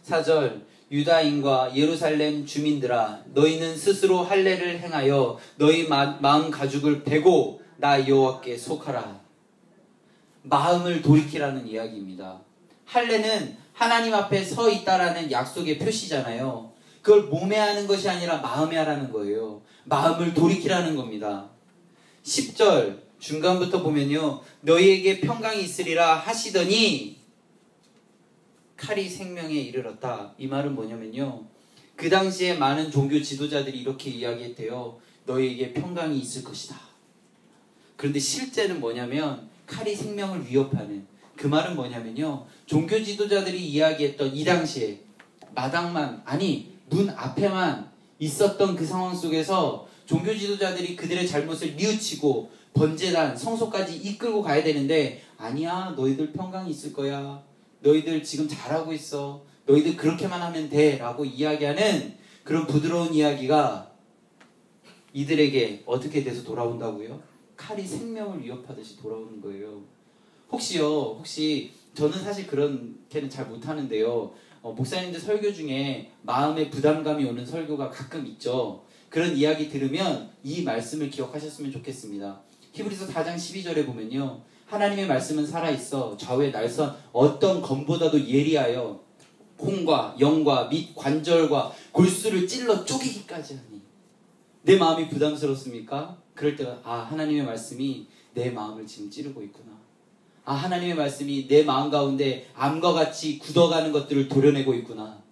4절 유다인과 예루살렘 주민들아 너희는 스스로 할례를 행하여 너희 마음 가죽을 베고 나 여호와께 속하라. 마음을 돌이키라는 이야기입니다. 할례는 하나님 앞에 서 있다라는 약속의 표시잖아요. 그걸 몸에 하는 것이 아니라 마음에 하라는 거예요. 마음을 돌이키라는 겁니다. 10절 중간부터 보면요, 너희에게 평강이 있으리라 하시더니 칼이 생명에 이르렀다. 이 말은 뭐냐면요, 그 당시에 많은 종교 지도자들이 이렇게 이야기했대요. 너희에게 평강이 있을 것이다. 그런데 실제는 뭐냐면 칼이 생명을 위협하는, 그 말은 뭐냐면요, 종교 지도자들이 이야기했던 이 당시에 마당만, 아니 문 앞에만 있었던 그 상황 속에서 종교 지도자들이 그들의 잘못을 뉘우치고 번제단, 성소까지 이끌고 가야 되는데, 아니야 너희들 평강이 있을 거야. 너희들 지금 잘하고 있어. 너희들 그렇게만 하면 돼 라고 이야기하는 그런 부드러운 이야기가 이들에게 어떻게 돼서 돌아온다고요? 칼이 생명을 위협하듯이 돌아오는 거예요. 혹시 저는 사실 그렇게는 잘 못하는데요, 목사님들 설교 중에 마음에 부담감이 오는 설교가 가끔 있죠. 그런 이야기 들으면 이 말씀을 기억하셨으면 좋겠습니다. 히브리서 4장 12절에 보면요, 하나님의 말씀은 살아있어 좌우에 날선 어떤 검보다도 예리하여 콩과 영과 및 관절과 골수를 찔러 쪼개기까지 하니. 내 마음이 부담스럽습니까? 그럴 때가 하나님의 말씀이 내 마음을 지금 찌르고 있구나. 하나님의 말씀이 내 마음 가운데 암과 같이 굳어가는 것들을 도려내고 있구나.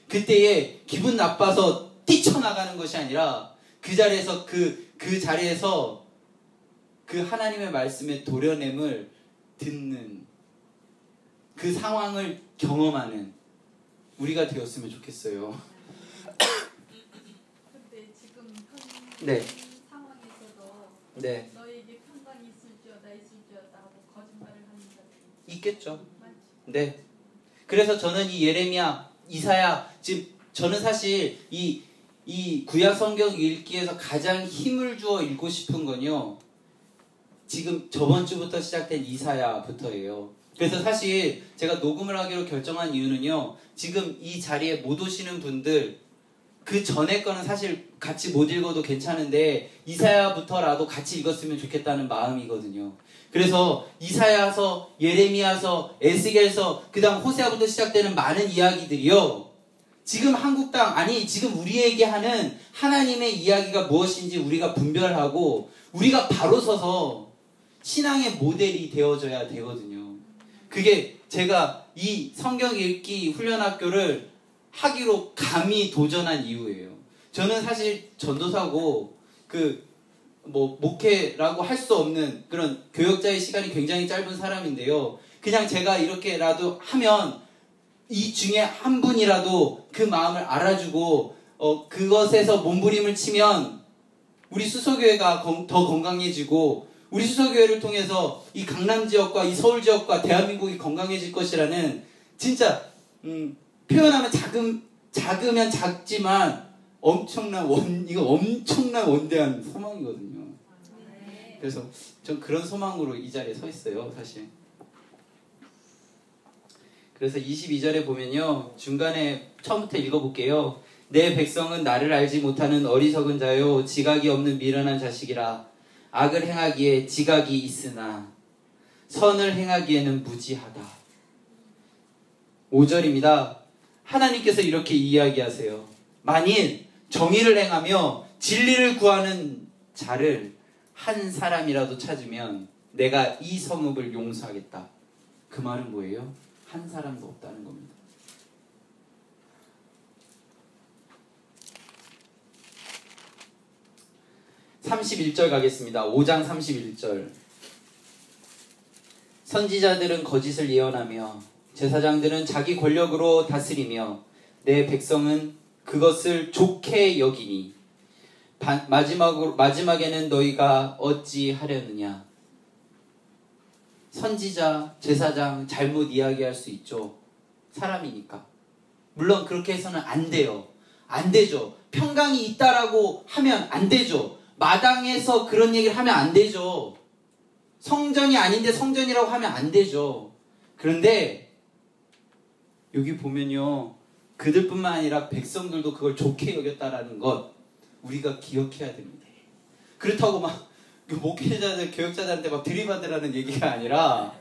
그때에 기분 나빠서 뛰쳐나가는 것이 아니라 그 자리에서 그 자리에서 그 하나님의 말씀의 도려냄을 듣는, 그 상황을 경험하는 우리가 되었으면 좋겠어요. 근데 지금 네. 상황에서도 네. 너에게 평강이 있을지어다 하고 거짓말을 하는 자들이 있겠죠. 많지. 네. 그래서 저는 이 예레미야 이사야, 지금 저는 사실 이 구약 성경 읽기에서 가장 힘을 주어 읽고 싶은 건요, 지금 저번 주부터 시작된 이사야부터예요. 그래서 사실 제가 녹음을 하기로 결정한 이유는요, 지금 이 자리에 못 오시는 분들, 그 전에 거는 사실 같이 못 읽어도 괜찮은데 이사야부터라도 같이 읽었으면 좋겠다는 마음이거든요. 그래서 이사야서, 예레미야서, 에스겔서, 그 다음 호세아부터 시작되는 많은 이야기들이요, 지금 한국 땅, 아니 지금 우리에게 하는 하나님의 이야기가 무엇인지 우리가 분별하고 우리가 바로 서서 신앙의 모델이 되어줘야 되거든요. 그게 제가 이 성경 읽기 훈련학교를 하기로 감히 도전한 이유예요. 저는 사실 전도사고 목회라고 할 수 없는 그런 교역자의 시간이 굉장히 짧은 사람인데요. 그냥 제가 이렇게라도 하면 이 중에 한 분이라도 그 마음을 알아주고 그것에서 몸부림을 치면 우리 수서교회가 더 건강해지고 우리 수서교회를 통해서 이 강남 지역과 이 서울 지역과 대한민국이 건강해질 것이라는, 진짜 표현하면 작으면 작지만 엄청난 원대한 소망이거든요. 그래서 전 그런 소망으로 이 자리에 서 있어요, 사실. 그래서 22절에 보면요, 중간에 처음부터 읽어볼게요. 내 백성은 나를 알지 못하는 어리석은 자요, 지각이 없는 미련한 자식이라. 악을 행하기에 지각이 있으나 선을 행하기에는 무지하다. 5절입니다. 하나님께서 이렇게 이야기하세요. 만일 정의를 행하며 진리를 구하는 자를 한 사람이라도 찾으면 내가 이 성읍을 용서하겠다. 그 말은 뭐예요? 한 사람도 없다는 겁니다. (31절) 가겠습니다. 5장 31절. 선지자들은 거짓을 예언하며 제사장들은 자기 권력으로 다스리며 내 백성은 그것을 좋게 여기니 마지막에는 너희가 어찌 하려느냐. 선지자, 제사장 잘못 이야기할 수 있죠. 사람이니까. 물론 그렇게 해서는 안 돼요. 안 되죠. 평강이 있다라고 하면 안 되죠. 마당에서 그런 얘기를 하면 안 되죠. 성전이 아닌데 성전이라고 하면 안 되죠. 그런데 여기 보면요, 그들뿐만 아니라 백성들도 그걸 좋게 여겼다라는 것 우리가 기억해야 됩니다. 그렇다고 막 목회자들, 교역자들한테 막 들이받으라는 얘기가 아니라,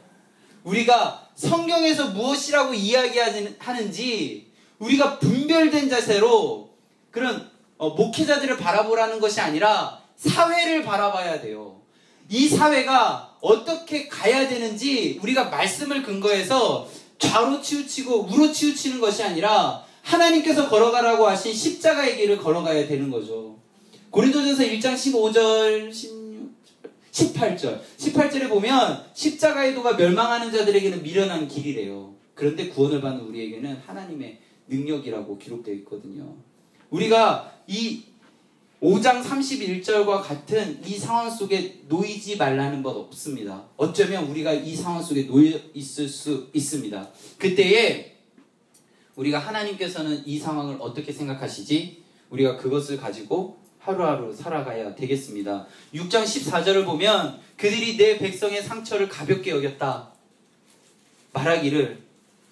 우리가 성경에서 무엇이라고 이야기하는지 우리가 분별된 자세로 그런 목회자들을 바라보라는 것이 아니라 사회를 바라봐야 돼요. 이 사회가 어떻게 가야 되는지 우리가 말씀을 근거해서 좌로 치우치고 우로 치우치는 것이 아니라 하나님께서 걸어가라고 하신 십자가의 길을 걸어가야 되는 거죠. 고린도전서 1장 15절, 18절에 보면 십자가의 도가 멸망하는 자들에게는 미련한 길이래요. 그런데 구원을 받는 우리에게는 하나님의 능력이라고 기록되어 있거든요. 우리가 이 5장 31절과 같은 이 상황 속에 놓이지 말라는 것 없습니다. 어쩌면 우리가 이 상황 속에 놓여 있을 수 있습니다. 그때에 우리가 하나님께서는 이 상황을 어떻게 생각하시지? 우리가 그것을 가지고 하루하루 살아가야 되겠습니다. 6장 14절을 보면 그들이 내 백성의 상처를 가볍게 여겼다 말하기를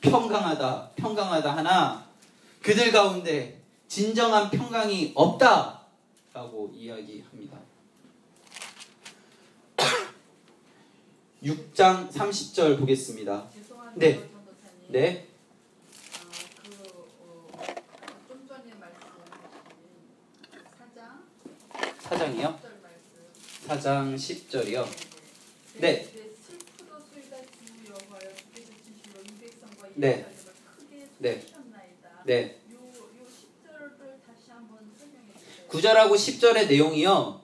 평강하다 하나 그들 가운데 진정한 평강이 없다 라고 이야기합니다. 6장 30절 보겠습니다. 죄송합니다. 네. 전도사님. 네. 좀 전에 말씀하신 4장이요? 10절 말씀. 4장 10절이요. 네. 슬프도 수이다 주 여호와여 주께서 진실로 이 백성과 이 네. 백성을 크게 네. 속이셨나이다. 네. 요 10절을 다시 한번 설명해 주세요. 9절하고 10절의 내용이요.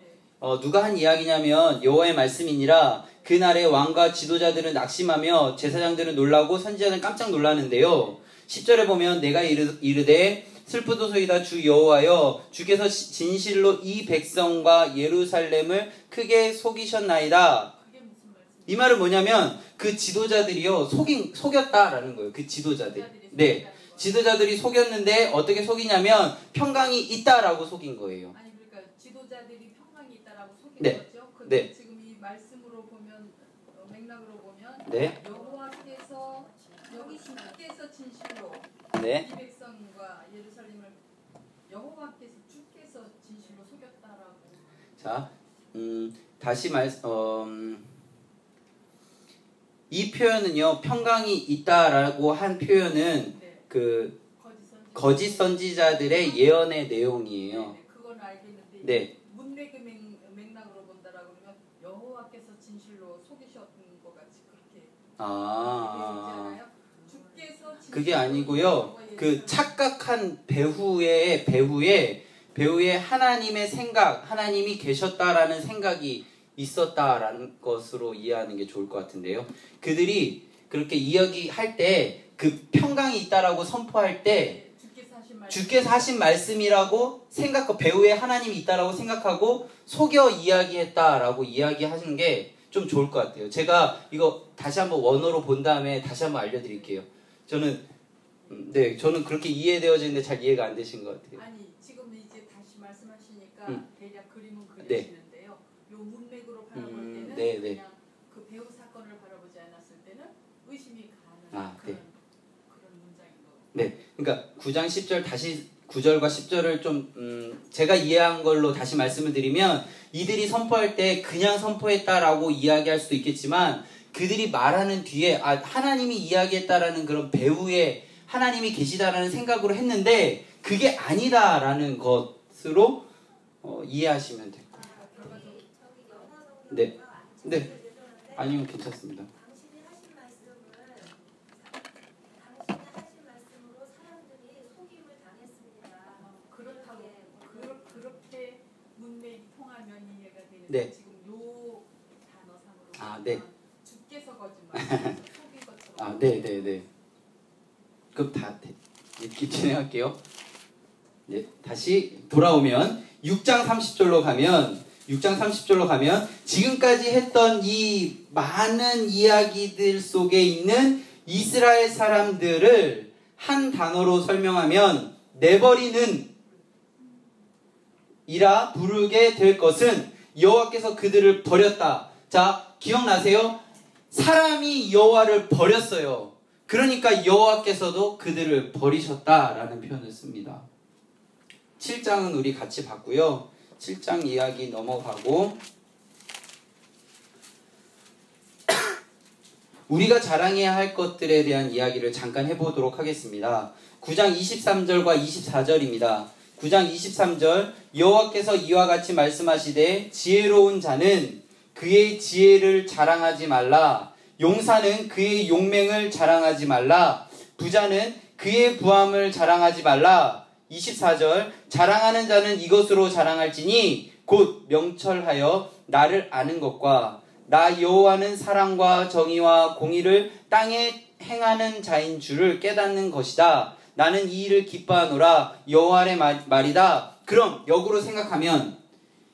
누가 한 이야기냐면 여호와의 말씀이니라. 그날에 왕과 지도자들은 낙심하며 제사장들은 놀라고 선지자는 깜짝 놀라는데요. 10절에 보면 내가 이르되 슬프도소이다 주 여호와여 주께서 진실로 이 백성과 예루살렘을 크게 속이셨나이다. 그게 무슨 말씀이에요? 이 말은 뭐냐면 그 지도자들이요 속였다라는 거예요. 그 지도자들. 네. 지도자들이 속였는데 어떻게 속이냐면 평강이 있다라고 속인 거예요. 아니 그러니까 지도자들이 평강이 있다라고 속인 네. 거죠. 근데 네. 지금 이 말씀으로 보면 맥락으로 보면 네. 여호와께서 여기 주께서 진실로 네. 이 백성과 예루살렘을 여호와께서 주께서 진실로 속였다라고. 자, 다시 이 표현은요, 평강이 있다라고 한 표현은 네. 그 거짓 선지자들의 예언의 내용이에요. 네, 그건 알겠는데 네. 문맥의 맥락으로 본다라고 그러면 여호와께서 진실로 속이셨던 것 같이 그렇게 얘기하잖아요. 주께서 진실로 그게 아니고요. 그 착각한 배후에 하나님의 생각, 하나님이 계셨다라는 생각이 있었다라는 것으로 이해하는 게 좋을 것 같은데요. 그들이 그렇게 이야기할 때 그 평강이 있다라고 선포할 때 주께서 하신 말씀이라고 생각하고 배후에 하나님이 있다라고 생각하고 속여 이야기했다라고 이야기하시는 게 좀 좋을 것 같아요. 제가 이거 다시 한번 원어로 본 다음에 다시 한번 알려드릴게요. 저는 그렇게 이해되어지는데 잘 이해가 안 되신 것 같아요. 아니 지금 이제 다시 말씀하시니까 대략 그림은 네. 그려지는데요. 요 문맥으로 바라볼 때는 네. 그냥 그 배우 사건을 바라보지 않았을 때는 의심이 가는 그런 문장인 거. 네, 그러니까 9장 10절 다시 9절과 10절을 좀 제가 이해한 걸로 다시 말씀을 드리면 이들이 선포할 때 그냥 선포했다라고 이야기할 수도 있겠지만 그들이 말하는 뒤에 하나님이 이야기했다라는 그런 배후에 하나님이 계시다라는 생각으로 했는데 그게 아니다라는 것으로 이해하시면 돼요. 네, 네, 아니면 괜찮습니다. 그렇게 문맥이 통하면 이해가 되는데 네. 지금 요 단어상으로 네. 주께서 거짓말 속인 것처럼. 네. 그럼 이렇게 진행할게요. 네, 다시 돌아오면 6장 30절로 가면 지금까지 했던 이 많은 이야기들 속에 있는 이스라엘 사람들을 한 단어로 설명하면 내버리는 이라 부르게 될 것은 여호와께서 그들을 버렸다. 자, 기억나세요? 사람이 여호와를 버렸어요. 그러니까 여호와께서도 그들을 버리셨다라는 표현을 씁니다. 7장은 우리 같이 봤고요. 7장 이야기 넘어가고 우리가 자랑해야 할 것들에 대한 이야기를 잠깐 해보도록 하겠습니다. 9장 23절과 24절입니다. 9장 23절 여호와께서 이와 같이 말씀하시되 지혜로운 자는 그의 지혜를 자랑하지 말라. 용사는 그의 용맹을 자랑하지 말라. 부자는 그의 부함을 자랑하지 말라. 24절 자랑하는 자는 이것으로 자랑할지니 곧 명철하여 나를 아는 것과 나 여호와는 사랑과 정의와 공의를 땅에 행하는 자인 줄을 깨닫는 것이다. 나는 이 일을 기뻐하노라. 여호와의 말이다. 그럼 역으로 생각하면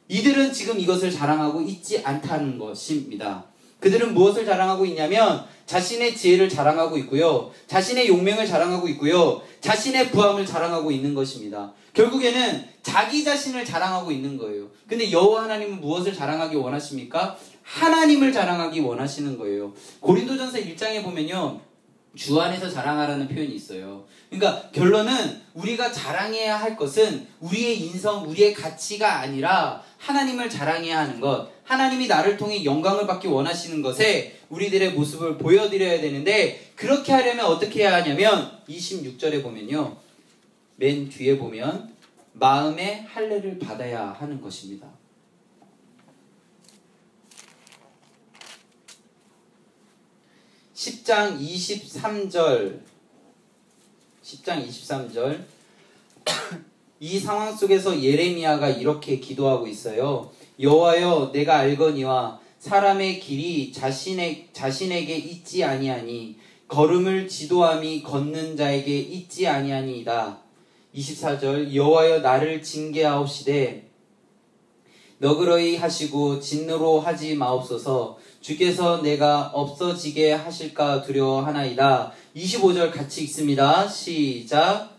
이들은 지금 이것을 자랑하고 있지 않다는 것입니다. 그들은 무엇을 자랑하고 있냐면 자신의 지혜를 자랑하고 있고요. 자신의 용맹을 자랑하고 있고요. 자신의 부함을 자랑하고 있는 것입니다. 결국에는 자기 자신을 자랑하고 있는 거예요. 근데 여호와 하나님은 무엇을 자랑하기 원하십니까? 하나님을 자랑하기 원하시는 거예요. 고린도전서 1장에 보면요. 주 안에서 자랑하라는 표현이 있어요. 그러니까 결론은 우리가 자랑해야 할 것은 우리의 인성, 우리의 가치가 아니라 하나님을 자랑해야 하는 것. 하나님이 나를 통해 영광을 받기 원하시는 것에 우리들의 모습을 보여드려야 되는데 그렇게 하려면 어떻게 해야 하냐면 26절에 보면요. 맨 뒤에 보면 마음의 할례를 받아야 하는 것입니다. (10장 23절) 이 상황 속에서 예레미야가 이렇게 기도하고 있어요. 여호와여 내가 알거니와 사람의 길이 자신에게 있지 아니하니 걸음을 지도함이 걷는 자에게 있지 아니하니이다. 24절 여호와여 나를 징계하옵시되 너그러이 하시고 진노로 하지 마옵소서. 주께서 내가 없어지게 하실까 두려워하나이다. 25절 같이 읽습니다. 시작.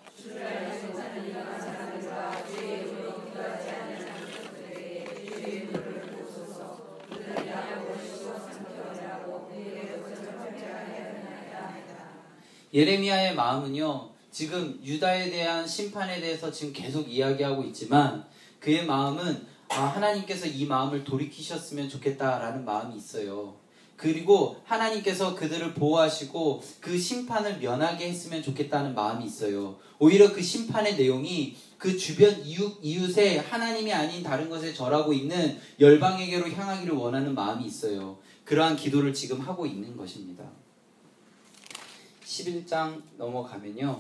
예레미야의 마음은요, 지금 유다에 대한 심판에 대해서 지금 계속 이야기하고 있지만 그의 마음은 하나님께서 이 마음을 돌이키셨으면 좋겠다라는 마음이 있어요. 그리고 하나님께서 그들을 보호하시고 그 심판을 면하게 했으면 좋겠다는 마음이 있어요. 오히려 그 심판의 내용이 그 주변 이웃에 하나님이 아닌 다른 것에 절하고 있는 열방에게로 향하기를 원하는 마음이 있어요. 그러한 기도를 지금 하고 있는 것입니다. 11장 넘어가면요,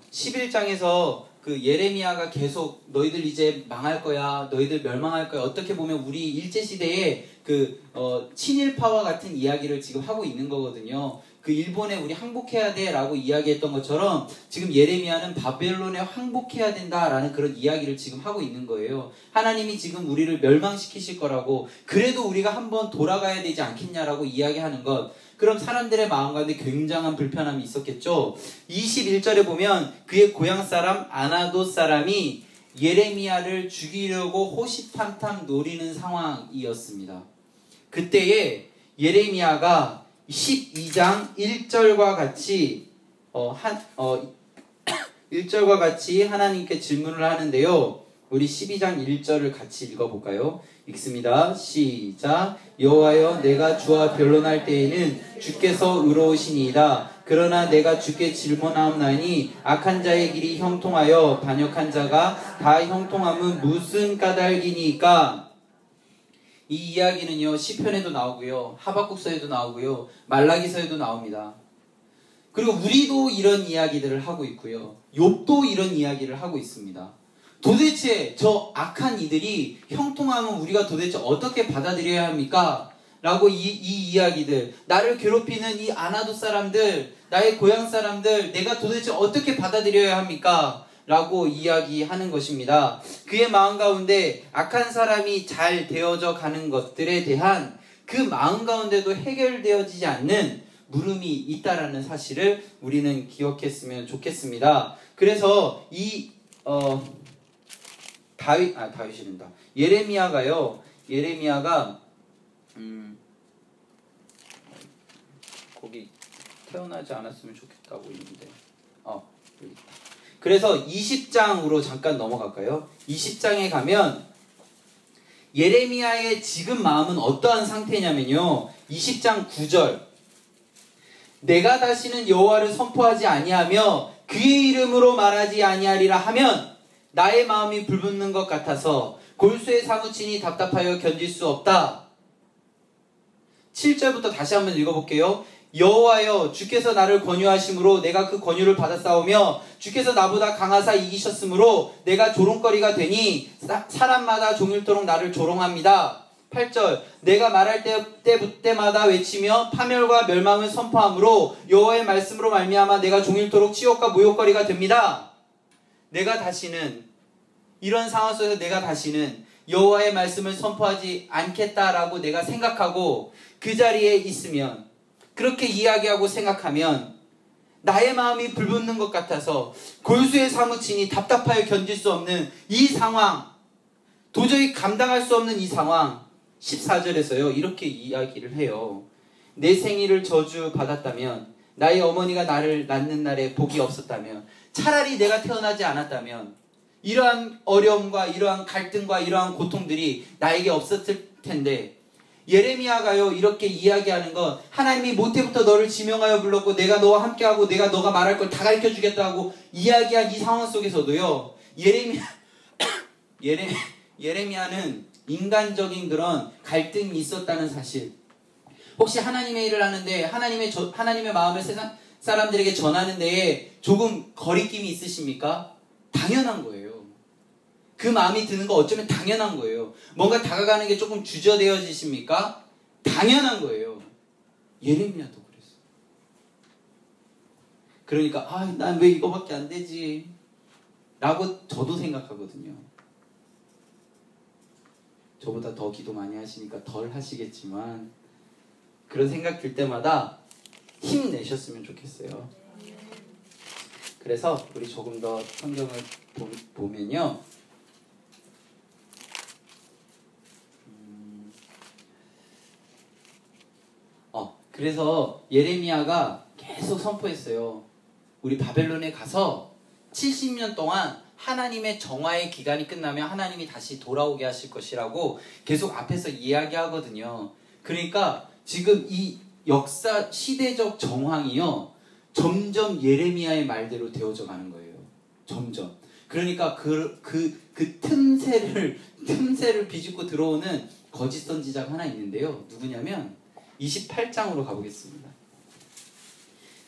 11장에서 그 예레미야가 계속 너희들 이제 망할 거야, 너희들 멸망할 거야, 어떻게 보면 우리 일제시대의 친일파와 같은 이야기를 지금 하고 있는 거거든요. 그 일본에 우리 항복해야 돼 라고 이야기했던 것처럼 지금 예레미야는 바벨론에 항복해야 된다라는 그런 이야기를 지금 하고 있는 거예요. 하나님이 지금 우리를 멸망시키실 거라고, 그래도 우리가 한번 돌아가야 되지 않겠냐라고 이야기하는 것, 그럼 사람들의 마음 가운데 굉장한 불편함이 있었겠죠. 21절에 보면 그의 고향 사람 아나돗 사람이 예레미야를 죽이려고 호시탐탐 노리는 상황이었습니다. 그때에 예레미야가 12장 1절과 같이 1절과 같이 하나님께 질문을 하는데요. 우리 12장 1절을 같이 읽어볼까요? 읽습니다. 시작. 여호와여, 내가 주와 변론할 때에는 주께서 의로우시니이다. 그러나 내가 주께 질문하옵나니 악한 자의 길이 형통하여 반역한 자가 다 형통함은 무슨 까닭이니까? 이 이야기는요, 시편에도 나오고요, 하박국서에도 나오고요, 말라기서에도 나옵니다. 그리고 우리도 이런 이야기들을 하고 있고요, 욥도 이런 이야기를 하고 있습니다. 도대체 저 악한 이들이 형통하면 우리가 도대체 어떻게 받아들여야 합니까? 라고 이 이야기들, 나를 괴롭히는 이 아나돗 사람들, 나의 고향 사람들, 내가 도대체 어떻게 받아들여야 합니까? 라고 이야기하는 것입니다. 그의 마음 가운데 악한 사람이 잘 되어져 가는 것들에 대한 그 마음 가운데도 해결되어지지 않는 물음이 있다라는 사실을 우리는 기억했으면 좋겠습니다. 그래서 다윗이란다. 예레미야가 거기 태어나지 않았으면 좋겠다고 있는데, 여기 있다. 그래서 20장으로 잠깐 넘어갈까요? 20장에 가면 예레미야의 지금 마음은 어떠한 상태냐면요, 20장 9절, 내가 다시는 여호와를 선포하지 아니하며 그의 이름으로 말하지 아니하리라 하면 나의 마음이 불붙는 것 같아서 골수에 사무치니 답답하여 견딜 수 없다. 7절부터 다시 한번 읽어볼게요. 여호와여, 주께서 나를 권유하심으로 내가 그 권유를 받아 싸우며 주께서 나보다 강하사 이기셨으므로 내가 조롱거리가 되니 사람마다 종일토록 나를 조롱합니다. 8절, 내가 말할 때마다 외치며 파멸과 멸망을 선포함으로 여호와의 말씀으로 말미암아 내가 종일토록 치욕과 모욕거리가 됩니다. 내가 다시는, 이런 상황 속에서 내가 다시는 여호와의 말씀을 선포하지 않겠다라고 내가 생각하고 그 자리에 있으면, 그렇게 이야기하고 생각하면 나의 마음이 불붙는 것 같아서 골수에 사무치니 답답하여 견딜 수 없는 이 상황, 도저히 감당할 수 없는 이 상황, 14절에서요 이렇게 이야기를 해요. 내 생일을 저주받았다면, 나의 어머니가 나를 낳는 날에 복이 없었다면, 차라리 내가 태어나지 않았다면 이러한 어려움과 이러한 갈등과 이러한 고통들이 나에게 없었을 텐데, 예레미야가요 이렇게 이야기하는 건, 하나님이 모태부터 너를 지명하여 불렀고 내가 너와 함께하고 내가 너가 말할 걸 다 가르쳐주겠다고 이야기한 이 상황 속에서도요, 예레미야는 인간적인 그런 갈등이 있었다는 사실, 혹시 하나님의 일을 하는데 하나님의 마음을 세상 사람들에게 전하는 데에 조금 거리낌이 있으십니까? 당연한 거예요. 그 마음이 드는 거 어쩌면 당연한 거예요. 뭔가 다가가는 게 조금 주저되어지십니까? 당연한 거예요. 예레미야도 그랬어. 그러니까 난 왜 이거밖에 안 되지? 라고 저도 생각하거든요. 저보다 더 기도 많이 하시니까 덜 하시겠지만 그런 생각 들 때마다 힘내셨으면 좋겠어요. 그래서 우리 조금 더 성경을 보면요. 그래서 예레미야가 계속 선포했어요. 우리 바벨론에 가서 70년 동안 하나님의 정화의 기간이 끝나면 하나님이 다시 돌아오게 하실 것이라고 계속 앞에서 이야기하거든요. 그러니까 지금 이 역사 시대적 정황이요, 점점 예레미야의 말대로 되어져 가는 거예요. 점점. 그러니까 그 틈새를 비집고 들어오는 거짓 선지자가 하나 있는데요. 누구냐면 28장으로 가보겠습니다.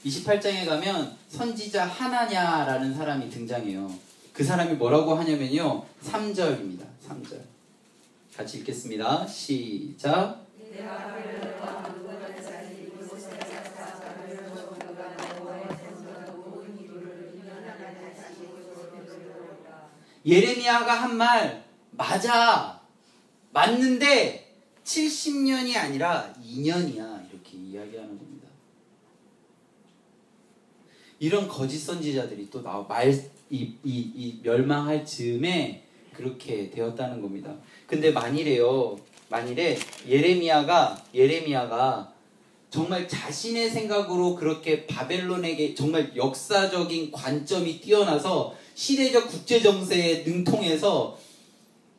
28장에 가면 선지자 하나냐라는 사람이 등장해요. 그 사람이 뭐라고 하냐면요, 3절입니다. 3절 같이 읽겠습니다. 시작. 예레미야가 한 말 맞는데 70년이 아니라 2년이야, 이렇게 이야기하는 겁니다. 이런 거짓 선지자들이 또 멸망할 즈음에 그렇게 되었다는 겁니다. 근데 만일에 예레미야가 정말 자신의 생각으로 그렇게 바벨론에게 정말 역사적인 관점이 뛰어나서 시대적 국제 정세에 능통해서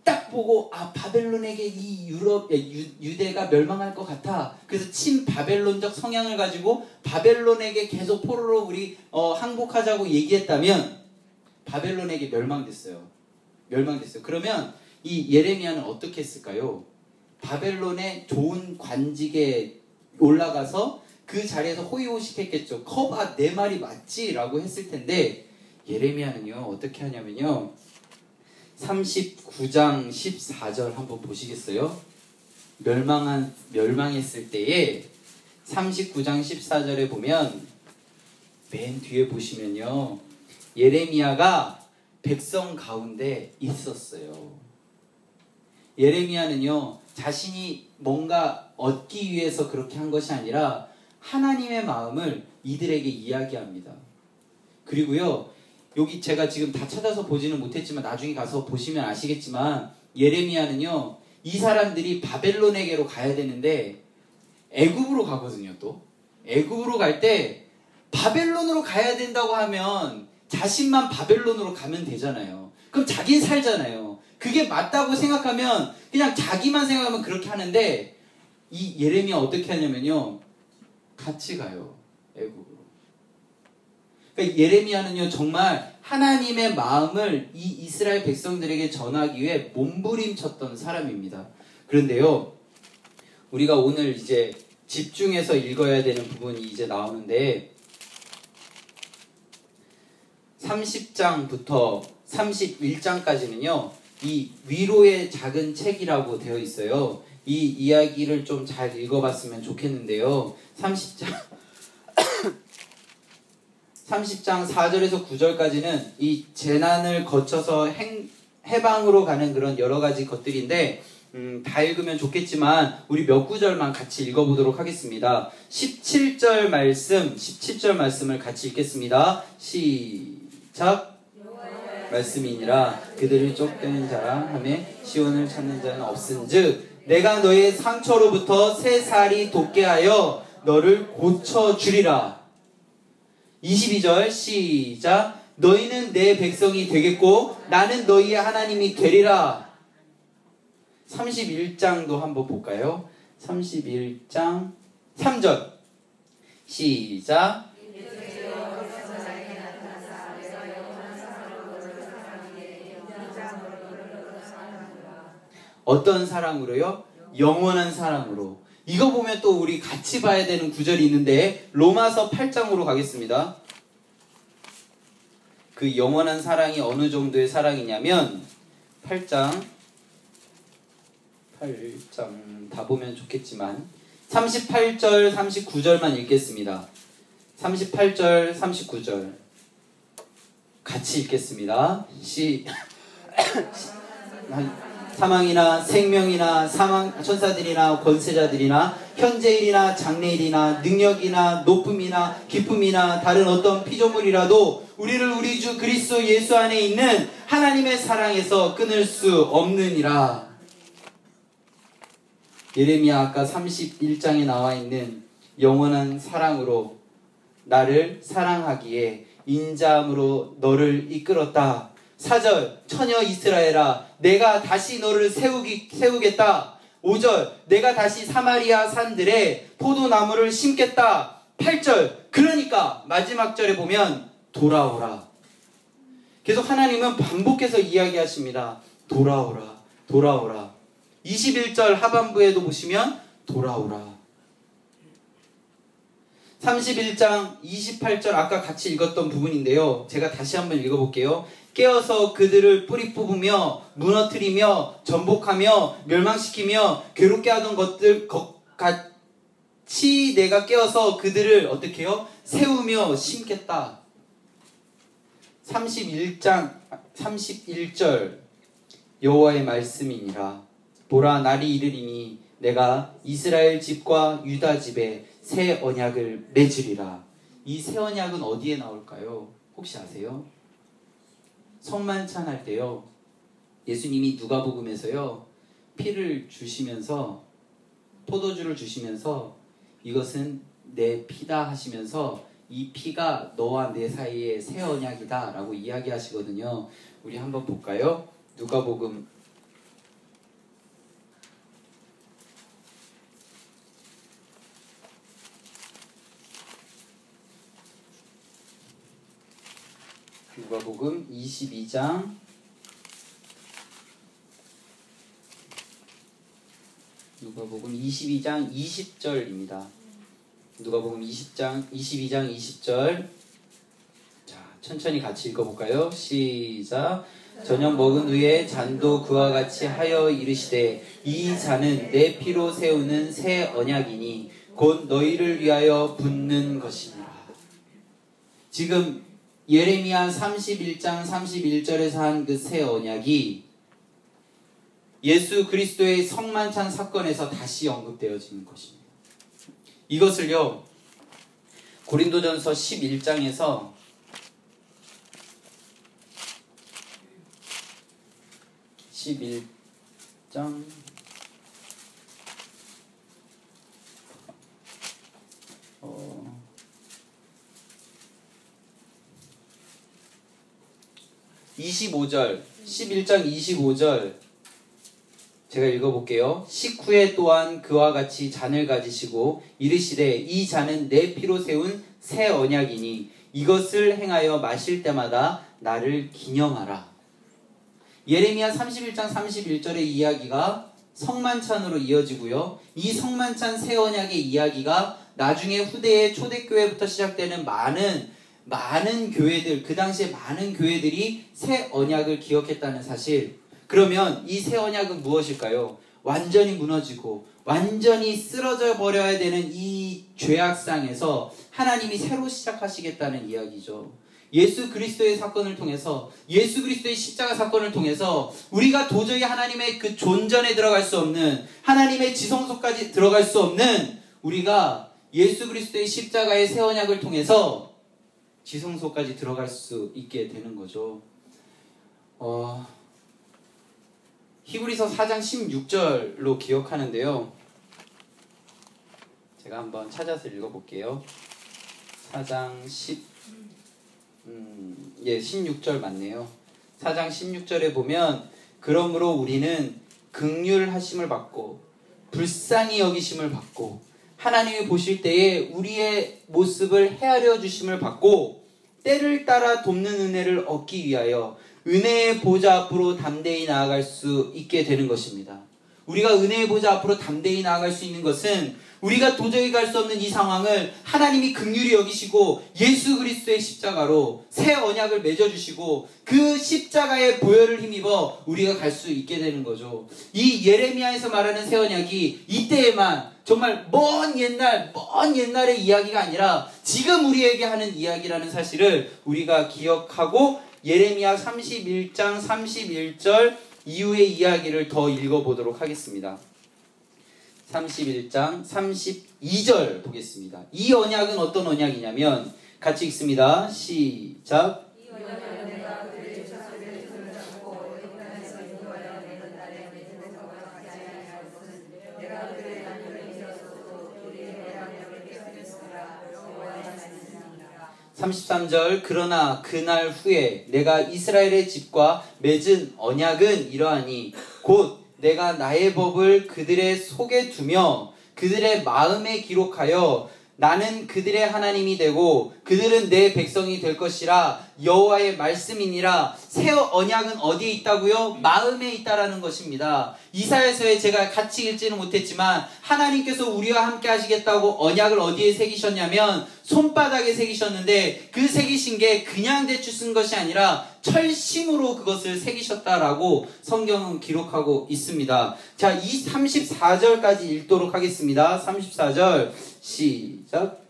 딱 보고 바벨론에게 이 유대가 멸망할 것 같아. 그래서 친바벨론적 성향을 가지고 바벨론에게 계속 포로로 우리 항복하자고 얘기했다면 바벨론에게 멸망됐어요. 그러면 이 예레미야는 어떻게 했을까요? 바벨론의 좋은 관직에 올라가서 그 자리에서 호의호식했겠죠. 커봐, 내 말이 맞지? 라고 했을 텐데 예레미야는요, 어떻게 하냐면요, 39장 14절 한번 보시겠어요? 멸망했을 때에 39장 14절에 보면 맨 뒤에 보시면요, 예레미야가 백성 가운데 있었어요. 예레미야는요, 자신이 뭔가 얻기 위해서 그렇게 한 것이 아니라 하나님의 마음을 이들에게 이야기합니다. 그리고요, 여기 제가 지금 다 찾아서 보지는 못했지만 나중에 가서 보시면 아시겠지만 예레미야는요, 이 사람들이 바벨론에게로 가야 되는데 애굽으로 가거든요. 또 애굽으로 갈 때 바벨론으로 가야 된다고 하면 자신만 바벨론으로 가면 되잖아요. 그럼 자기는 살잖아요. 그게 맞다고 생각하면 그냥 자기만 생각하면 그렇게 하는데 이 예레미야 어떻게 하냐면요, 같이 가요. 애굽으로. 그러니까 예레미야는요, 정말 하나님의 마음을 이 이스라엘 백성들에게 전하기 위해 몸부림쳤던 사람입니다. 그런데요, 우리가 오늘 이제 집중해서 읽어야 되는 부분이 이제 나오는데 30장부터 31장까지는요 이 위로의 작은 책이라고 되어 있어요. 이 이야기를 좀 잘 읽어봤으면 좋겠는데요, 30장 4절에서 9절까지는 이 재난을 거쳐서 해방으로 가는 그런 여러 가지 것들인데 다 읽으면 좋겠지만 우리 몇 구절만 같이 읽어보도록 하겠습니다. 17절 말씀을 같이 읽겠습니다. 시작. 말씀이니라 그들을 쫓겨낸 자라 하며 시온을 찾는 자는 없은즉 내가 너의 상처로부터 새 살이 돋게 하여 너를 고쳐주리라. 22절 시작. 너희는 내 백성이 되겠고 나는 너희의 하나님이 되리라. 31장도 한번 볼까요? 31장 3절 시작. 어떤 사랑으로요? 영원한 사랑으로. 이거 보면 또 우리 같이 봐야 되는 구절이 있는데 로마서 8장으로 가겠습니다. 그 영원한 사랑이 어느 정도의 사랑이냐면 8장 다 보면 좋겠지만 38절 39절만 읽겠습니다. 38절 39절 같이 읽겠습니다. 사망이나 생명이나 천사들이나 권세자들이나 현재일이나 장래일이나 능력이나 높음이나 기쁨이나 다른 어떤 피조물이라도 우리를 우리 주 그리스도 예수 안에 있는 하나님의 사랑에서 끊을 수 없느니라. 예레미야 아까 31장에 나와 있는 영원한 사랑으로 나를 사랑하기에 인자함으로 너를 이끌었다. 4절 처녀 이스라엘아 내가 다시 너를 세우겠다. 5절 내가 다시 사마리아 산들에 포도나무를 심겠다. 8절 그러니까 마지막 절에 보면 돌아오라. 계속 하나님은 반복해서 이야기하십니다. 돌아오라 돌아오라. 21절 하반부에도 보시면 돌아오라. 31장 28절 아까 같이 읽었던 부분인데요. 제가 다시 한번 읽어볼게요. 깨어서 그들을 뿌리 뽑으며 무너뜨리며 전복하며 멸망시키며 괴롭게 하던 것들 같이 내가 깨어서 그들을 어떻게 해요? 세우며 심겠다. 31장 31절 여호와의 말씀이니라. 보라 날이 이르리니 내가 이스라엘 집과 유다 집에 새 언약을 맺으리라. 이 새 언약은 어디에 나올까요? 혹시 아세요? 성만찬 할 때요. 예수님이 누가복음에서요. 피를 주시면서 포도주를 주시면서 이것은 내 피다 하시면서 이 피가 너와 내 사이의 새 언약이다 라고 이야기하시거든요. 우리 한번 볼까요? 누가복음 22장 20절입니다. 누가복음 22장 20절. 자, 천천히 같이 읽어볼까요? 시작. 저녁 먹은 후에 잔도 그와 같이 하여 이르시되 이 잔은 내 피로 세우는 새 언약이니 곧 너희를 위하여 붓는 것이니라. 지금 예레미야 31장 31절에서 한 그 새 언약이 예수 그리스도의 성만찬 사건에서 다시 언급되어지는 것입니다. 이것을요 고린도전서 11장에서 11장 25절 11장 25절 제가 읽어볼게요. 식후에 또한 그와 같이 잔을 가지시고 이르시되 이 잔은 내 피로 세운 새 언약이니 이것을 행하여 마실 때마다 나를 기념하라. 예레미야 31장 31절의 이야기가 성만찬으로 이어지고요. 이 성만찬 새 언약의 이야기가 나중에 후대의 초대교회부터 시작되는 많은 교회들, 그 당시에 많은 교회들이 새 언약을 기억했다는 사실. 그러면 이 새 언약은 무엇일까요? 완전히 무너지고 완전히 쓰러져 버려야 되는 이 죄악상에서 하나님이 새로 시작하시겠다는 이야기죠. 예수 그리스도의 사건을 통해서, 예수 그리스도의 십자가 사건을 통해서 우리가 도저히 하나님의 그 존전에 들어갈 수 없는, 하나님의 지성소까지 들어갈 수 없는 우리가 예수 그리스도의 십자가의 새 언약을 통해서 지성소까지 들어갈 수 있게 되는 거죠. 히브리서 4장 16절로 기억하는데요. 제가 한번 찾아서 읽어볼게요. 4장 16절 맞네요. 4장 16절에 보면 그러므로 우리는 긍휼하심을 받고 불쌍히 여기심을 받고 하나님이 보실 때에 우리의 모습을 헤아려 주심을 받고 때를 따라 돕는 은혜를 얻기 위하여 은혜의 보좌 앞으로 담대히 나아갈 수 있게 되는 것입니다. 우리가 은혜의 보좌 앞으로 담대히 나아갈 수 있는 것은 우리가 도저히 갈 수 없는 이 상황을 하나님이 긍휼히 여기시고 예수 그리스도의 십자가로 새 언약을 맺어주시고 그 십자가의 보혈을 힘입어 우리가 갈 수 있게 되는 거죠. 이 예레미야에서 말하는 새 언약이 이때에만 정말 먼 옛날의 이야기가 아니라 지금 우리에게 하는 이야기라는 사실을 우리가 기억하고 예레미야 31장 31절 이후의 이야기를 더 읽어보도록 하겠습니다. 31장 32절 보겠습니다. 이 언약은 어떤 언약이냐면 같이 읽습니다. 시작. 33절 그러나 그날 후에 내가 이스라엘의 집과 맺은 언약은 이러하니 곧 내가 나의 법을 그들의 속에 두며 그들의 마음에 기록하여 나는 그들의 하나님이 되고 그들은 내 백성이 될 것이라 여호와의 말씀이니라. 새 언약은 어디에 있다고요? 마음에 있다라는 것입니다. 이사야서에 제가 같이 읽지는 못했지만 하나님께서 우리와 함께 하시겠다고 언약을 어디에 새기셨냐면 손바닥에 새기셨는데 그 새기신 게 그냥 대충 쓴 것이 아니라 철심으로 그것을 새기셨다라고 성경은 기록하고 있습니다. 자, 이 34절까지 읽도록 하겠습니다. 34절 시작.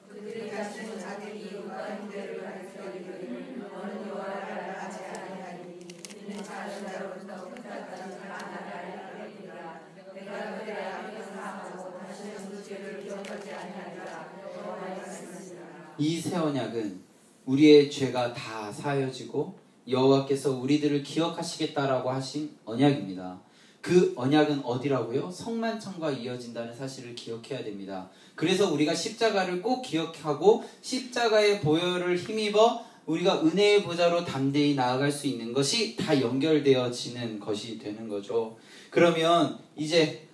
이 새 언약은 우리의 죄가 다 사여지고 여호와께서 우리들을 기억하시겠다라고 하신 언약입니다. 그 언약은 어디라고요? 성만찬과 이어진다는 사실을 기억해야 됩니다. 그래서 우리가 십자가를 꼭 기억하고 십자가의 보혈을 힘입어 우리가 은혜의 보좌로 담대히 나아갈 수 있는 것이 다 연결되어지는 것이 되는 거죠. 그러면 이제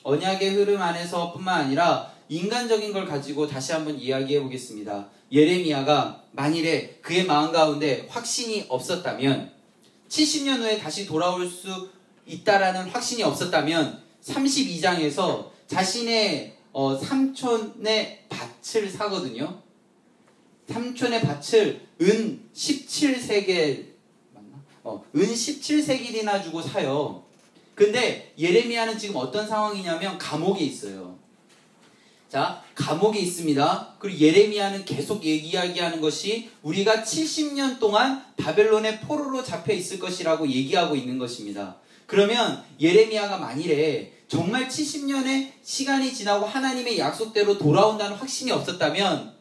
언약의 흐름 안에서 뿐만 아니라 인간적인 걸 가지고 다시 한번 이야기해 보겠습니다. 예레미야가 만일에 그의 마음 가운데 확신이 없었다면 70년 후에 다시 돌아올 수 있다라는 확신이 없었다면 32장에서 자신의 삼촌의 밭을 사거든요. 삼촌의 밭을 은 17세겔 맞나? 은 17세겔이나 주고 사요. 근데 예레미야는 지금 어떤 상황이냐면 감옥에 있어요. 자, 감옥에 있습니다. 그리고 예레미야는 계속 이야기하는 것이 우리가 70년 동안 바벨론의 포로로 잡혀 있을 것이라고 얘기하고 있는 것입니다. 그러면 예레미야가 만일에 정말 70년의 시간이 지나고 하나님의 약속대로 돌아온다는 확신이 없었다면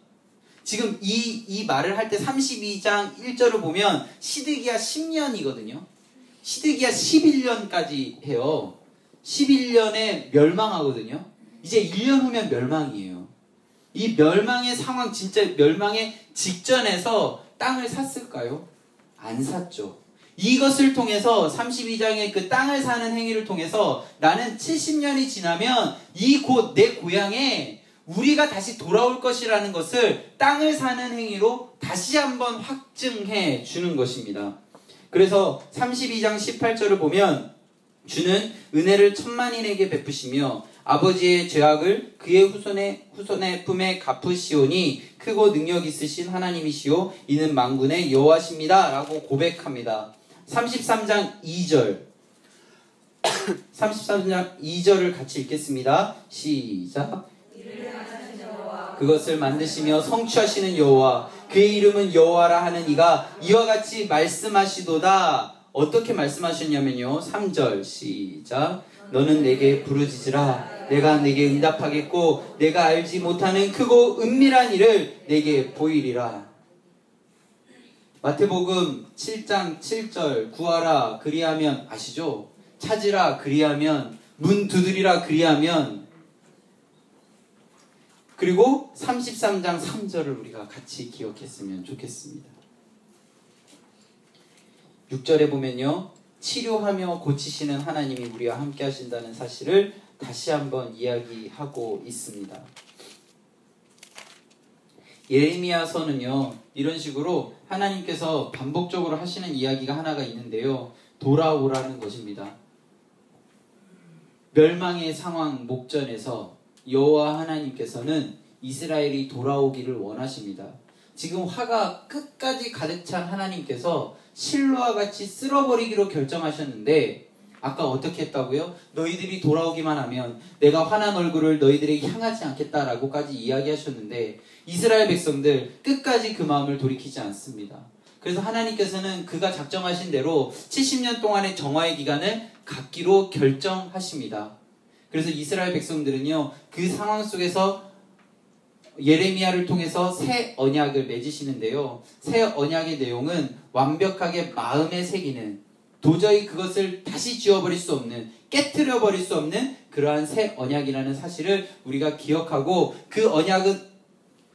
지금 이 말을 할 때 32장 1절을 보면 시드기야 10년이거든요. 시드기야 11년까지 해요. 11년에 멸망하거든요. 이제 1년 후면 멸망이에요. 이 멸망의 상황, 진짜 멸망의 직전에서 땅을 샀을까요? 안 샀죠. 이것을 통해서 32장의 그 땅을 사는 행위를 통해서 나는 70년이 지나면 이곳 내 고향에 우리가 다시 돌아올 것이라는 것을 땅을 사는 행위로 다시 한번 확증해 주는 것입니다. 그래서 32장 18절을 보면 주는 은혜를 천만인에게 베푸시며 아버지의 죄악을 그의 후손의 품에 갚으시오니 크고 능력 있으신 하나님이시오 이는 만군의 여호와십니다 라고 고백합니다. 33장 2절 33장 2절을 같이 읽겠습니다. 시작. 그것을 만드시며 성취하시는 여호와 그의 이름은 여호와라 하는 이가 이와 같이 말씀하시도다. 어떻게 말씀하셨냐면요. 3절 시작. 너는 내게 부르짖으라. 내가 내게 응답하겠고 내가 알지 못하는 크고 은밀한 일을 내게 보이리라. 마태복음 7장 7절 구하라 그리하면 아시죠? 찾으라 그리하면 문 두드리라 그리하면 그리고 33장 3절을 우리가 같이 기억했으면 좋겠습니다. 6절에 보면요. 치료하며 고치시는 하나님이 우리와 함께 하신다는 사실을 다시 한번 이야기하고 있습니다. 예레미야서는요. 이런 식으로 하나님께서 반복적으로 하시는 이야기가 하나가 있는데요. 돌아오라는 것입니다. 멸망의 상황 목전에서 여호와 하나님께서는 이스라엘이 돌아오기를 원하십니다. 지금 화가 끝까지 가득 찬 하나님께서 실로와 같이 쓸어버리기로 결정하셨는데 아까 어떻게 했다고요? 너희들이 돌아오기만 하면 내가 환한 얼굴을 너희들에게 향하지 않겠다라고까지 이야기하셨는데 이스라엘 백성들 끝까지 그 마음을 돌이키지 않습니다. 그래서 하나님께서는 그가 작정하신 대로 70년 동안의 정화의 기간을 갖기로 결정하십니다. 그래서 이스라엘 백성들은요, 그 상황 속에서 예레미야를 통해서 새 언약을 맺으시는데요. 새 언약의 내용은 완벽하게 마음에 새기는, 도저히 그것을 다시 지워버릴 수 없는, 깨트려버릴 수 없는 그러한 새 언약이라는 사실을 우리가 기억하고, 그 언약은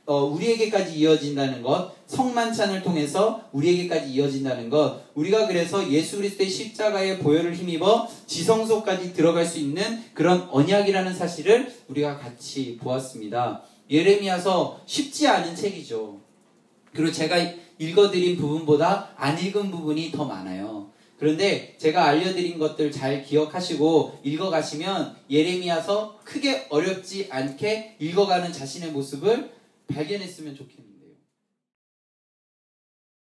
우리에게까지 이어진다는 것, 성만찬을 통해서 우리에게까지 이어진다는 것, 우리가 그래서 예수 그리스도의 십자가의 보혈을 힘입어 지성소까지 들어갈 수 있는 그런 언약이라는 사실을 우리가 같이 보았습니다. 예레미야서 쉽지 않은 책이죠. 그리고 제가 읽어드린 부분보다 안 읽은 부분이 더 많아요. 그런데 제가 알려드린 것들 잘 기억하시고 읽어가시면 예레미야서 크게 어렵지 않게 읽어가는 자신의 모습을 발견했으면 좋겠네요.